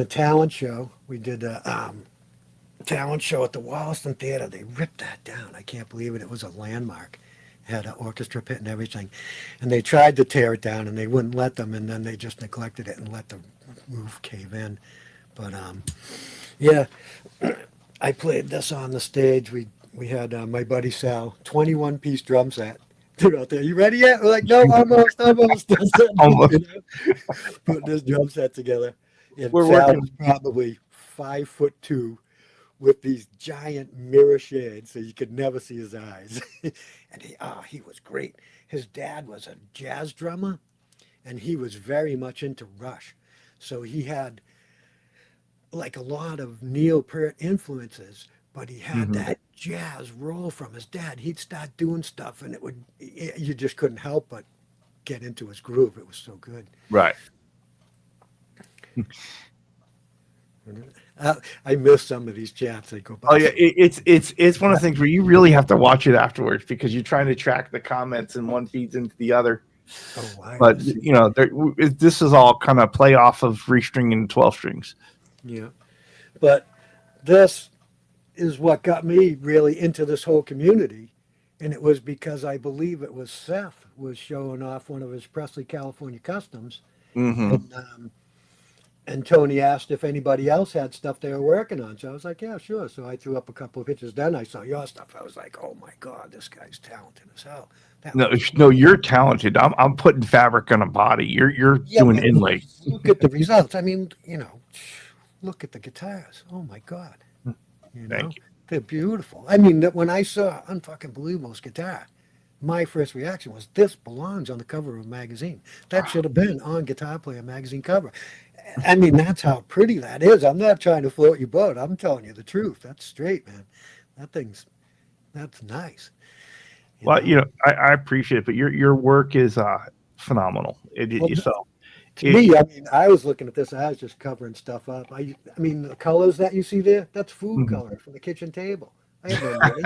a talent show. We did a talent show at the Wollaston Theater. They ripped that down. I can't believe it. It was a landmark. It had an orchestra pit and everything. And they tried to tear it down, and they wouldn't let them, and then they just neglected it and let the roof cave in. But, yeah, I played this on the stage. We had my buddy Sal, 21-piece drum set. They're out there. You ready yet? We're like, no, almost. Almost. Putting this drum set together. And We're Sal working. was probably 5'2" with these giant mirror shades, so you could never see his eyes. And he was great. His dad was a jazz drummer, and he was very much into Rush. So he had like a lot of Neil Peart influences, but he had that jazz roll from his dad. He'd start doing stuff, and you just couldn't help but get into his groove. It was so good. Right. I miss some of these chats. They go by. Oh yeah, it's one of the things where you really have to watch it afterwards because you're trying to track the comments and one feeds into the other. Oh, wow. But this is all kind of play off of restringing 12 strings. Yeah, but this is what got me really into this whole community, and it was because I believe it was Seth was showing off one of his Presley California customs, and Tony asked if anybody else had stuff they were working on. So I was like, yeah, sure. So I threw up a couple of pictures. Then I saw your stuff. I was like, oh my God, this guy's talented as hell. No, you're talented. I'm putting fabric on a body. You're doing inlay. Look at the results. I mean, look at the guitars. Oh my God. Thank you. They're beautiful. I mean, when I saw Unfucking Believo's guitar, my first reaction was, this belongs on the cover of a magazine. That should have been on Guitar Player magazine cover. I mean, that's how pretty that is. I'm not trying to float your boat. I'm telling you the truth. That's straight, man. That's nice. I appreciate it, but your work is phenomenal. To me, I mean, I was looking at this. I was just covering stuff up. I mean, the colors that you see there, that's food color from the kitchen table. I have no money.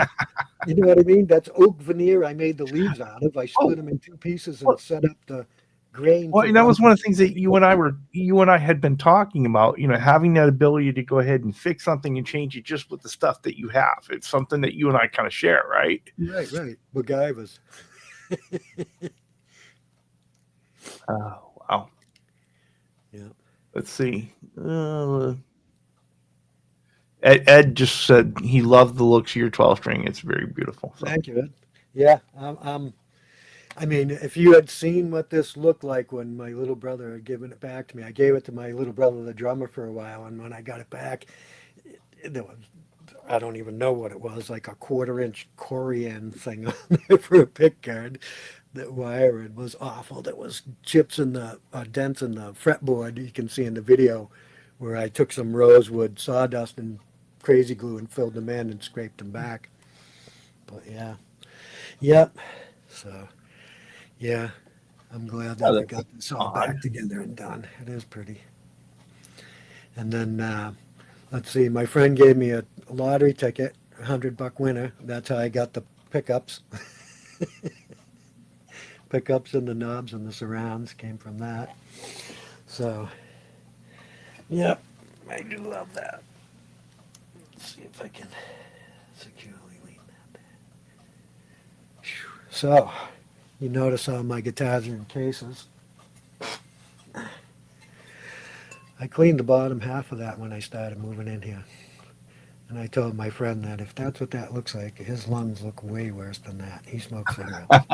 You know what I mean? That's oak veneer I made the leaves out of. I split them in 2 pieces and set up the grain. Well, that was one of the things that you and I had been talking about, having that ability to go ahead and fix something and change it just with the stuff that you have. It's something that you and I kind of share, right? Right. MacGyver's. Oh, wow. Yeah. Let's see. Ed just said he loved the looks of your 12 string. It's very beautiful. So. Thank you, Ed. Yeah. I mean, if you had seen what this looked like when my little brother had given it back to me, I gave it to my little brother, the drummer, for a while, and when I got it back, I don't even know what it was, like a 1/4 inch Corian thing on there for a pick guard. That wiring was awful. There was chips in the dents in the fretboard. You can see in the video where I took some rosewood sawdust and crazy glue and filled them in and scraped them back. But yeah, yep. So yeah, I'm glad that Oh, we that's got this all odd. back together and done. It is pretty. And then let's see, my friend gave me a lottery ticket, $100 winner. That's how I got the pickups. Pickups and the knobs and the surrounds came from that. So, yep, I do love that. Let's see if I can securely lean that. Phew. So, you notice all my guitars are in cases. I cleaned the bottom half of that when I started moving in here. And I told my friend that if that's what that looks like, his lungs look way worse than that. He smokes cigarettes.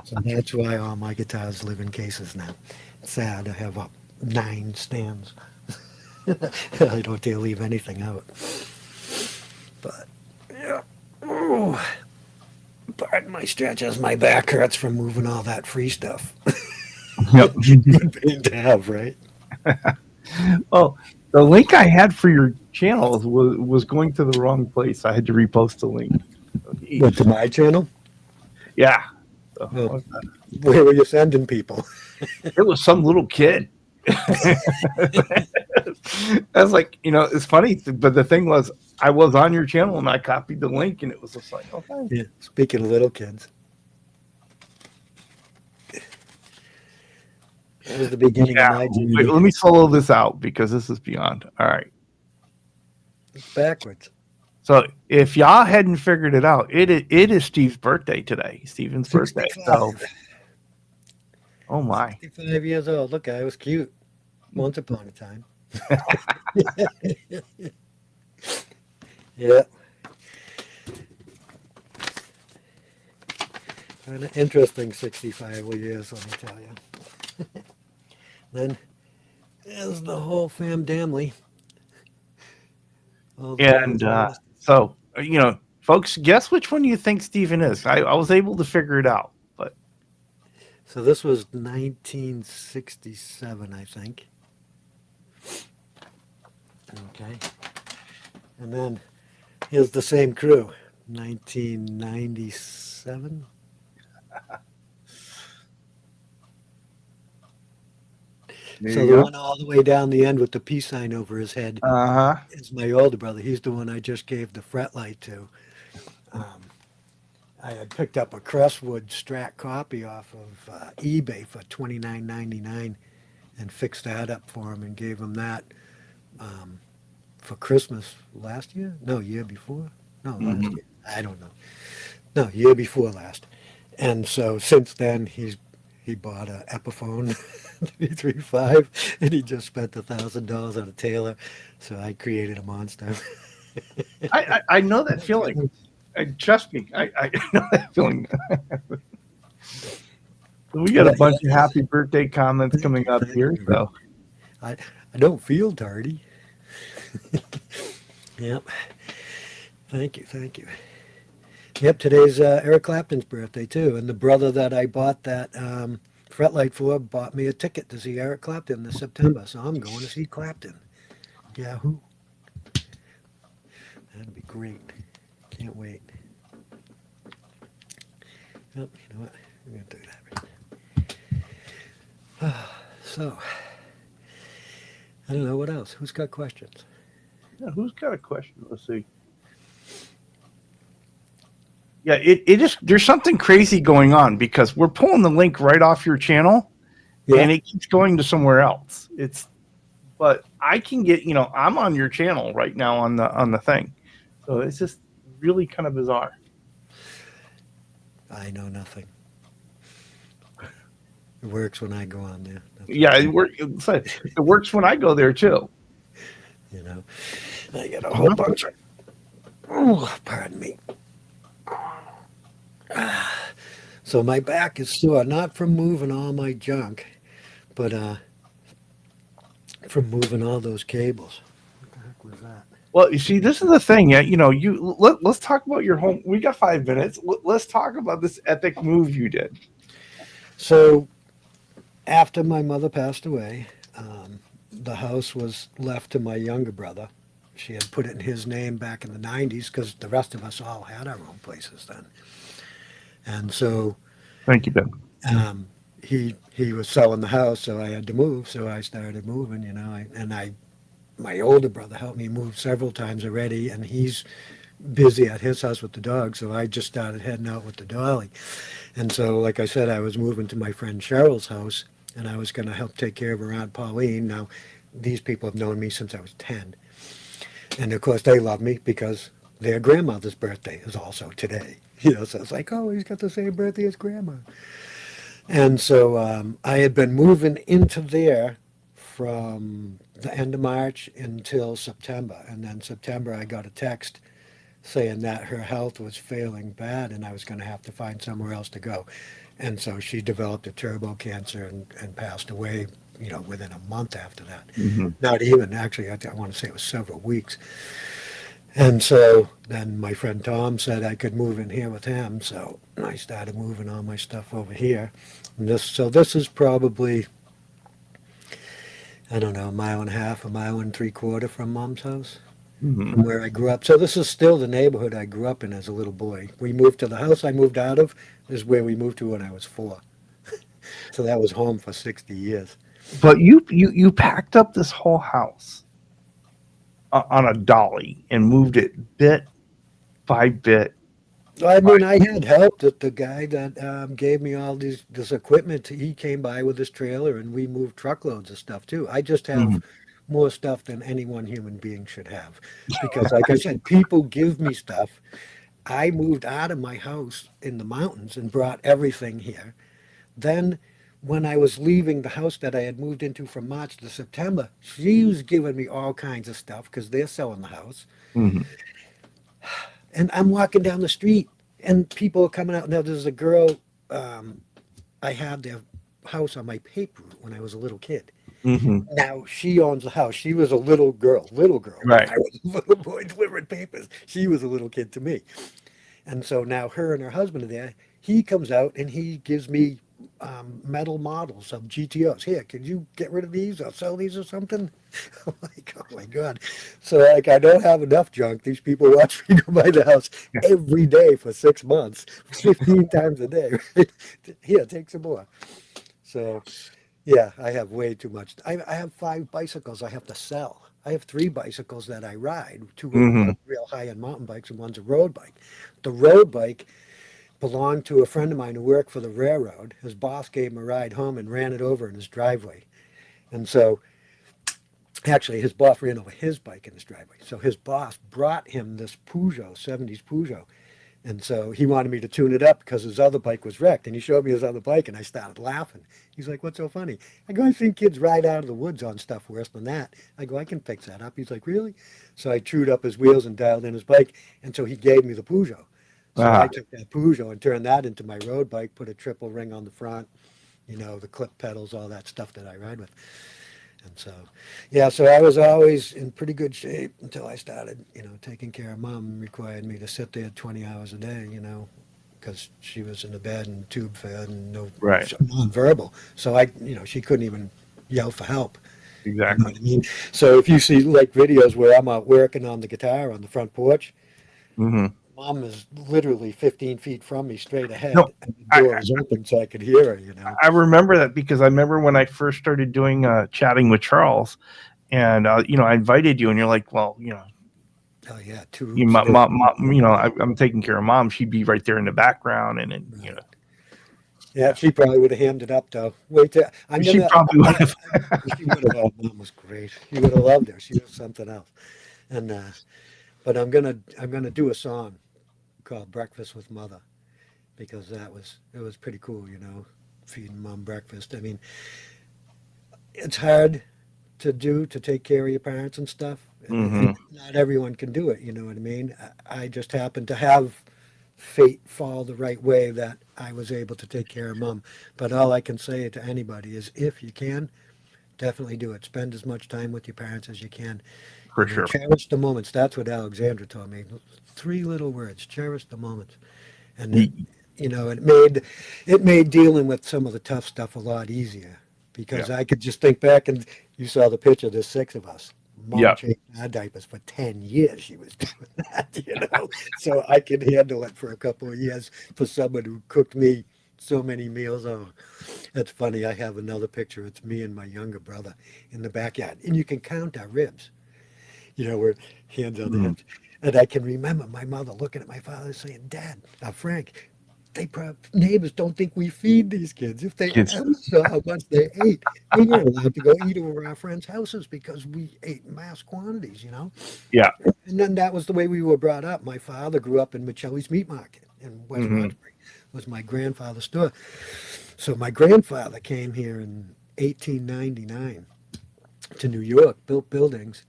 So that's why all my guitars live in cases now. It's sad. I have 9 stands. I don't dare leave anything out. But, yeah. Oh, pardon my stretches. My back hurts from moving all that free stuff. Yep. Good thing to have, right? Well, the link I had for your channel was going to the wrong place. I had to repost the link. What, to my channel? Yeah. So, Well, where were you sending people? it was some little kid. I was like, it's funny, but the thing was, I was on your channel and I copied the link, and it was just like, okay. Yeah, speaking of little kids. That was the beginning of my journey. Wait, let me solo this out because this is beyond. All right. It's backwards. So if y'all hadn't figured it out, it is Steve's birthday today. Steven's birthday. 65. So, oh my. 65 years old. Look, I was cute once upon a time. Yeah. Kind of interesting 65 years, let me tell you. Then there's the whole fam damly. And so, folks, guess which one you think Steven is. I was able to figure it out, but So this was 1967, I think. Okay. And then here's the same crew, 1997. So the one all the way down the end with the peace sign over his head is my older brother. He's the one I just gave the fret light to. I had picked up a Crestwood Strat copy off of eBay for $29.99 and fixed that up for him and gave him that for Christmas last year. No, year before. No, last year. I don't know. No, year before last. And so since then he bought a Epiphone 335 and he just spent $1,000 on a Taylor. So I created a monster. I know that feeling. Trust me, I know that feeling. We got a bunch of happy birthday comments coming up here. So I don't feel tardy. Yep. Thank you. Yep, today's Eric Clapton's birthday too, and the brother that I bought that fret light for bought me a ticket to see Eric Clapton this September, so I'm going to see Clapton. Yahoo! That'd be great. Can't wait. Yep, you know what? We're gonna do that right now. So, I don't know what else. Who's got questions? yeah, who's got a question? Let's see. Yeah, it is. There's something crazy going on because we're pulling the link right off your channel, and it keeps going to somewhere else. But I can get, I'm on your channel right now on the thing, so it's just really kind of bizarre. I know nothing. It works when I go on there. It works when I go there too. I get a whole bunch of. Oh, pardon me. So my back is sore, not from moving all my junk, but from moving all those cables. What the heck was that? Well, you see, this is the thing. Yeah, let's talk about your home. We got 5 minutes. Let's talk about this epic move you did. So after my mother passed away, the house was left to my younger brother. She had put it in his name back in the 90s because the rest of us all had our own places then. And so Thank you, Ben. he was selling the house, so I had to move. So I started moving, my older brother helped me move several times already, and he's busy at his house with the dog. So I just started heading out with the dolly. And so, like I said, I was moving to my friend Cheryl's house, and I was going to help take care of her Aunt Pauline. Now, these people have known me since I was 10. And of course, they love me because their grandmother's birthday is also today. So it's like, oh, he's got the same birthday as grandma. And so I had been moving into there from the end of March until September. And then September, I got a text saying that her health was failing bad and I was going to have to find somewhere else to go. And so she developed a turbo cancer and passed away, within a month after that. Mm-hmm. Not even, actually, I want to say it was several weeks. And so then my friend Tom said I could move in here with him. So I started moving all my stuff over here. And this is probably, I don't know, a mile and a half, a mile and three-quarter from Mom's house, Mm-hmm. from where I grew up. So this is still the neighborhood I grew up in as a little boy. We moved to the house I moved out of, is where we moved to when I was 4. So that was home for 60 years. But you packed up this whole house on a dolly and moved it bit by bit. I mean, I had help. That the guy that gave me all this equipment, he came by with his trailer, and we moved truckloads of stuff too. I just have Mhm. more stuff than any one human being should have, because, like I said, people give me stuff. I moved out of my house in the mountains and brought everything here. Then, when I was leaving the house that I had moved into from March to September, she was giving me all kinds of stuff because they're selling the house. Mhm. And I'm walking down the street, and people are coming out. Now, there's a girl, I had their house on my paper route when I was a little kid. Mhm. Now, she owns the house. She was a little girl, when Right. I was a little boy delivering papers. She was a little kid to me. And so now her and her husband are there. He comes out and he gives me metal models of GTOs. Here, could you get rid of these? I'll sell these or something. I'm like, oh my God. So, like, I don't have enough junk. These people watch me go by the house Yeah. every day for 6 months, 15 times a day. Here, take some more. So, yeah, I have way too much. I have 5 bicycles I have to sell. I have 3 bicycles that I ride. 2 of them are Mhm. real high-end mountain bikes, and one's a road bike. The road bike belonged to a friend of mine who worked for the railroad. His boss gave him a ride home and ran it over in his driveway. And so, actually, his boss ran over his bike in his driveway. So his boss brought him this Peugeot, 70s Peugeot. And so he wanted me to tune it up because his other bike was wrecked. And he showed me his other bike, and I started laughing. He's like, "What's so funny?" I go, "I've seen kids ride out of the woods on stuff worse than that." I go, "I can fix that up." He's like, "Really?" So I chewed up his wheels and dialed in his bike. And so he gave me the Peugeot. So I Ah. took that Peugeot and turned that into my road bike, put a triple ring on the front, the clip pedals, all that stuff that I ride with. And so, yeah, so I was always in pretty good shape until I started, taking care of Mom. Required me to sit there 20 hours a day, because she was in the bed and tube fed and Right. nonverbal. So she couldn't even yell for help. You know Exactly. what I mean? So if you see like videos where I'm out working on the guitar on the front porch, Mhm. Mom is literally 15 feet from me straight No, ahead, and the I door is open so I could hear her. I remember that because I remember when I first started doing chatting with Charles, and I invited you, and you're like, well, Oh, yeah, you, tubes. I'm taking care of Mom. She'd be right there in the background, and then Right. Yeah, yeah, she probably would have hammed it up though. Wait till I'm she gonna. probably would have. She would have. Oh, Mom was great. You would have loved her. She was something else. And but I'm gonna do a song called "Breakfast with Mother" because it was pretty cool. Feeding Mom breakfast. I mean, it's hard to do to take care of your parents and stuff, and Hmm. not everyone can do it. You know what I mean? I just happen to have fate fall the right way that I was able to take care of Mom. But all I can say to anybody is, if you can, definitely do it. Spend as much time with your parents as you can. For sure. Cherish the moments. That's what Alexandra taught me. 3 little words. Cherish the moments. And it, it made dealing with some of the tough stuff a lot easier because Yeah. I could just think back and you saw the picture. There's 6 of us. Mom Yeah. changed our diapers for 10 years. She was doing that, So I could handle it for a couple of years for someone who cooked me so many meals. Oh, that's funny. I have another picture. It's me and my younger brother in the backyard, and you can count our ribs. We're hands on the hips. And I can remember my mother looking at my father saying, Dad, Frank, neighbors don't think we feed these kids. If they ever saw how much they ate, we weren't allowed to go eat over our friends' houses because we ate mass quantities, Yeah. And then that was the way we were brought up. My father grew up in Miceli's Meat Market in West Roxbury. Was my grandfather's store. So my grandfather came here in 1899 to New York, built buildings,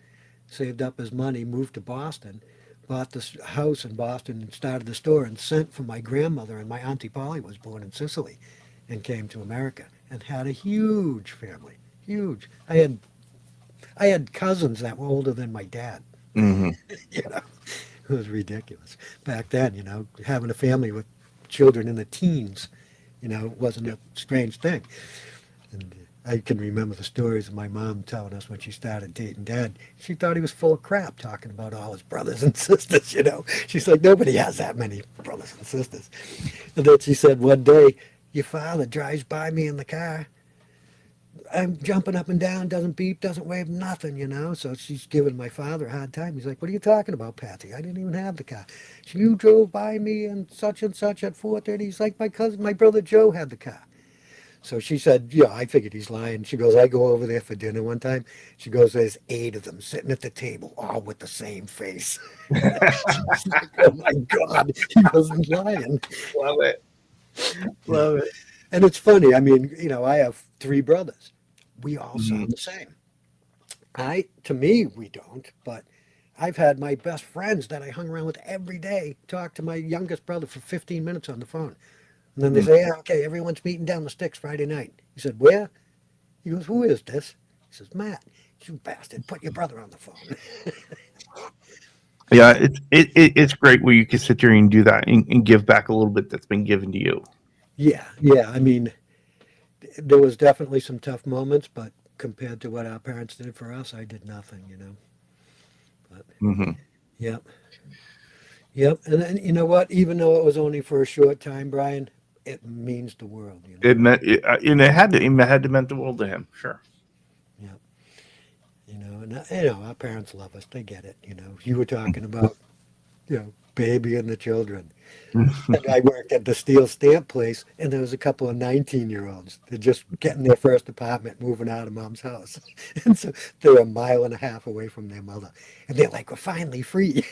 saved up his money, moved to Boston, bought this house in Boston and started the store and sent for my grandmother, and my Auntie Polly was born in Sicily and came to America and had a huge family. Huge. I had cousins that were older than my dad. It was ridiculous. Back then, having a family with children in the teens, wasn't a strange thing. And I can remember the stories of my mom telling us when she started dating Dad. She thought he was full of crap talking about all his brothers and sisters, She's like, nobody has that many brothers and sisters. And then she said one day, your father drives by me in the car. I'm jumping up and down, doesn't beep, doesn't wave, nothing, So she's giving my father a hard time. He's like, what are you talking about, Patsy? I didn't even have the car. You drove by me and such at 4:30. He's like, my brother Joe had the car. So she said, yeah, I figured he's lying. She goes, I go over there for dinner one time. She goes, there's 8 of them sitting at the table, all with the same face. She's like, oh my God, he wasn't lying. Love it. Love it. And it's funny. I mean, I have 3 brothers. We all sound the same. To me, we don't, but I've had my best friends that I hung around with every day talk to my youngest brother for 15 minutes on the phone. And then they say, yeah, okay, everyone's meeting down the sticks Friday night. He said, where? He goes, who is this? He says, Matt, you bastard, put your brother on the phone. Yeah, it's great where you can sit there and do that and give back a little bit that's been given to you. Yeah. I mean, there was definitely some tough moments, but compared to what our parents did for us, I did nothing, But, Yep. And then, you know what? Even though it was only for a short time, Brian, it means the world. It meant, and it had to meant the world to him. Sure. Yep. And our parents love us. They get it. You were talking about, baby and the children. And I worked at the steel stamp place, and there was a couple of 19-year-olds. They're just getting their first apartment, moving out of mom's house. And so they're a mile and a half away from their mother. And they're like, we're finally free.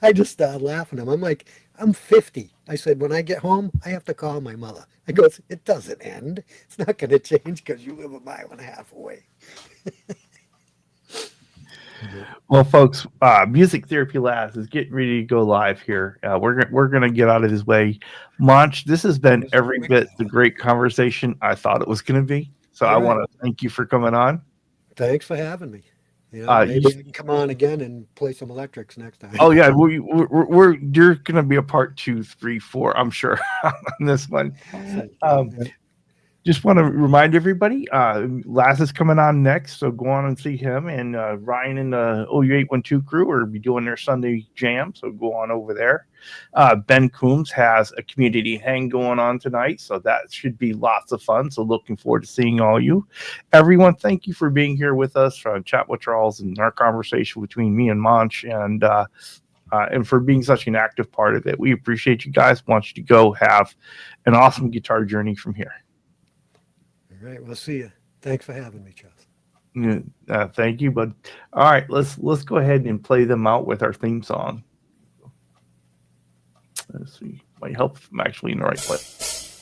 I just started laughing at them. I'm like, I'm 50. I said, when I get home, I have to call my mother. I goes, it doesn't end. It's not going to change because you live a mile and a half away. Well, folks, Music Therapy Labs is getting ready to go live here. We're gonna get out of his way. Monch, this has been every bit the great conversation I thought it was going to be. So I want to thank you for coming on. Thanks for having me. Maybe I can come on again and play some electrics next time. Oh yeah, you're going to be a part 2, 3, 4, I'm sure, on this one. Just want to remind everybody, Laz is coming on next, so go on and see him. And Ryan and the OU812 crew are be doing their Sunday jam, so go on over there. Ben Coombs has a community hang going on tonight, so that should be lots of fun. So looking forward to seeing all you. Everyone, thank you for being here with us on Chat with Charles and our conversation between me and Monch, and for being such an active part of it. We appreciate you guys. Want you to go have an awesome guitar journey from here. All right, we'll see you. Thanks for having me, Charles. Thank you, bud. All right, let's go ahead and play them out with our theme song. Let's see. Might help if I'm actually in the right place.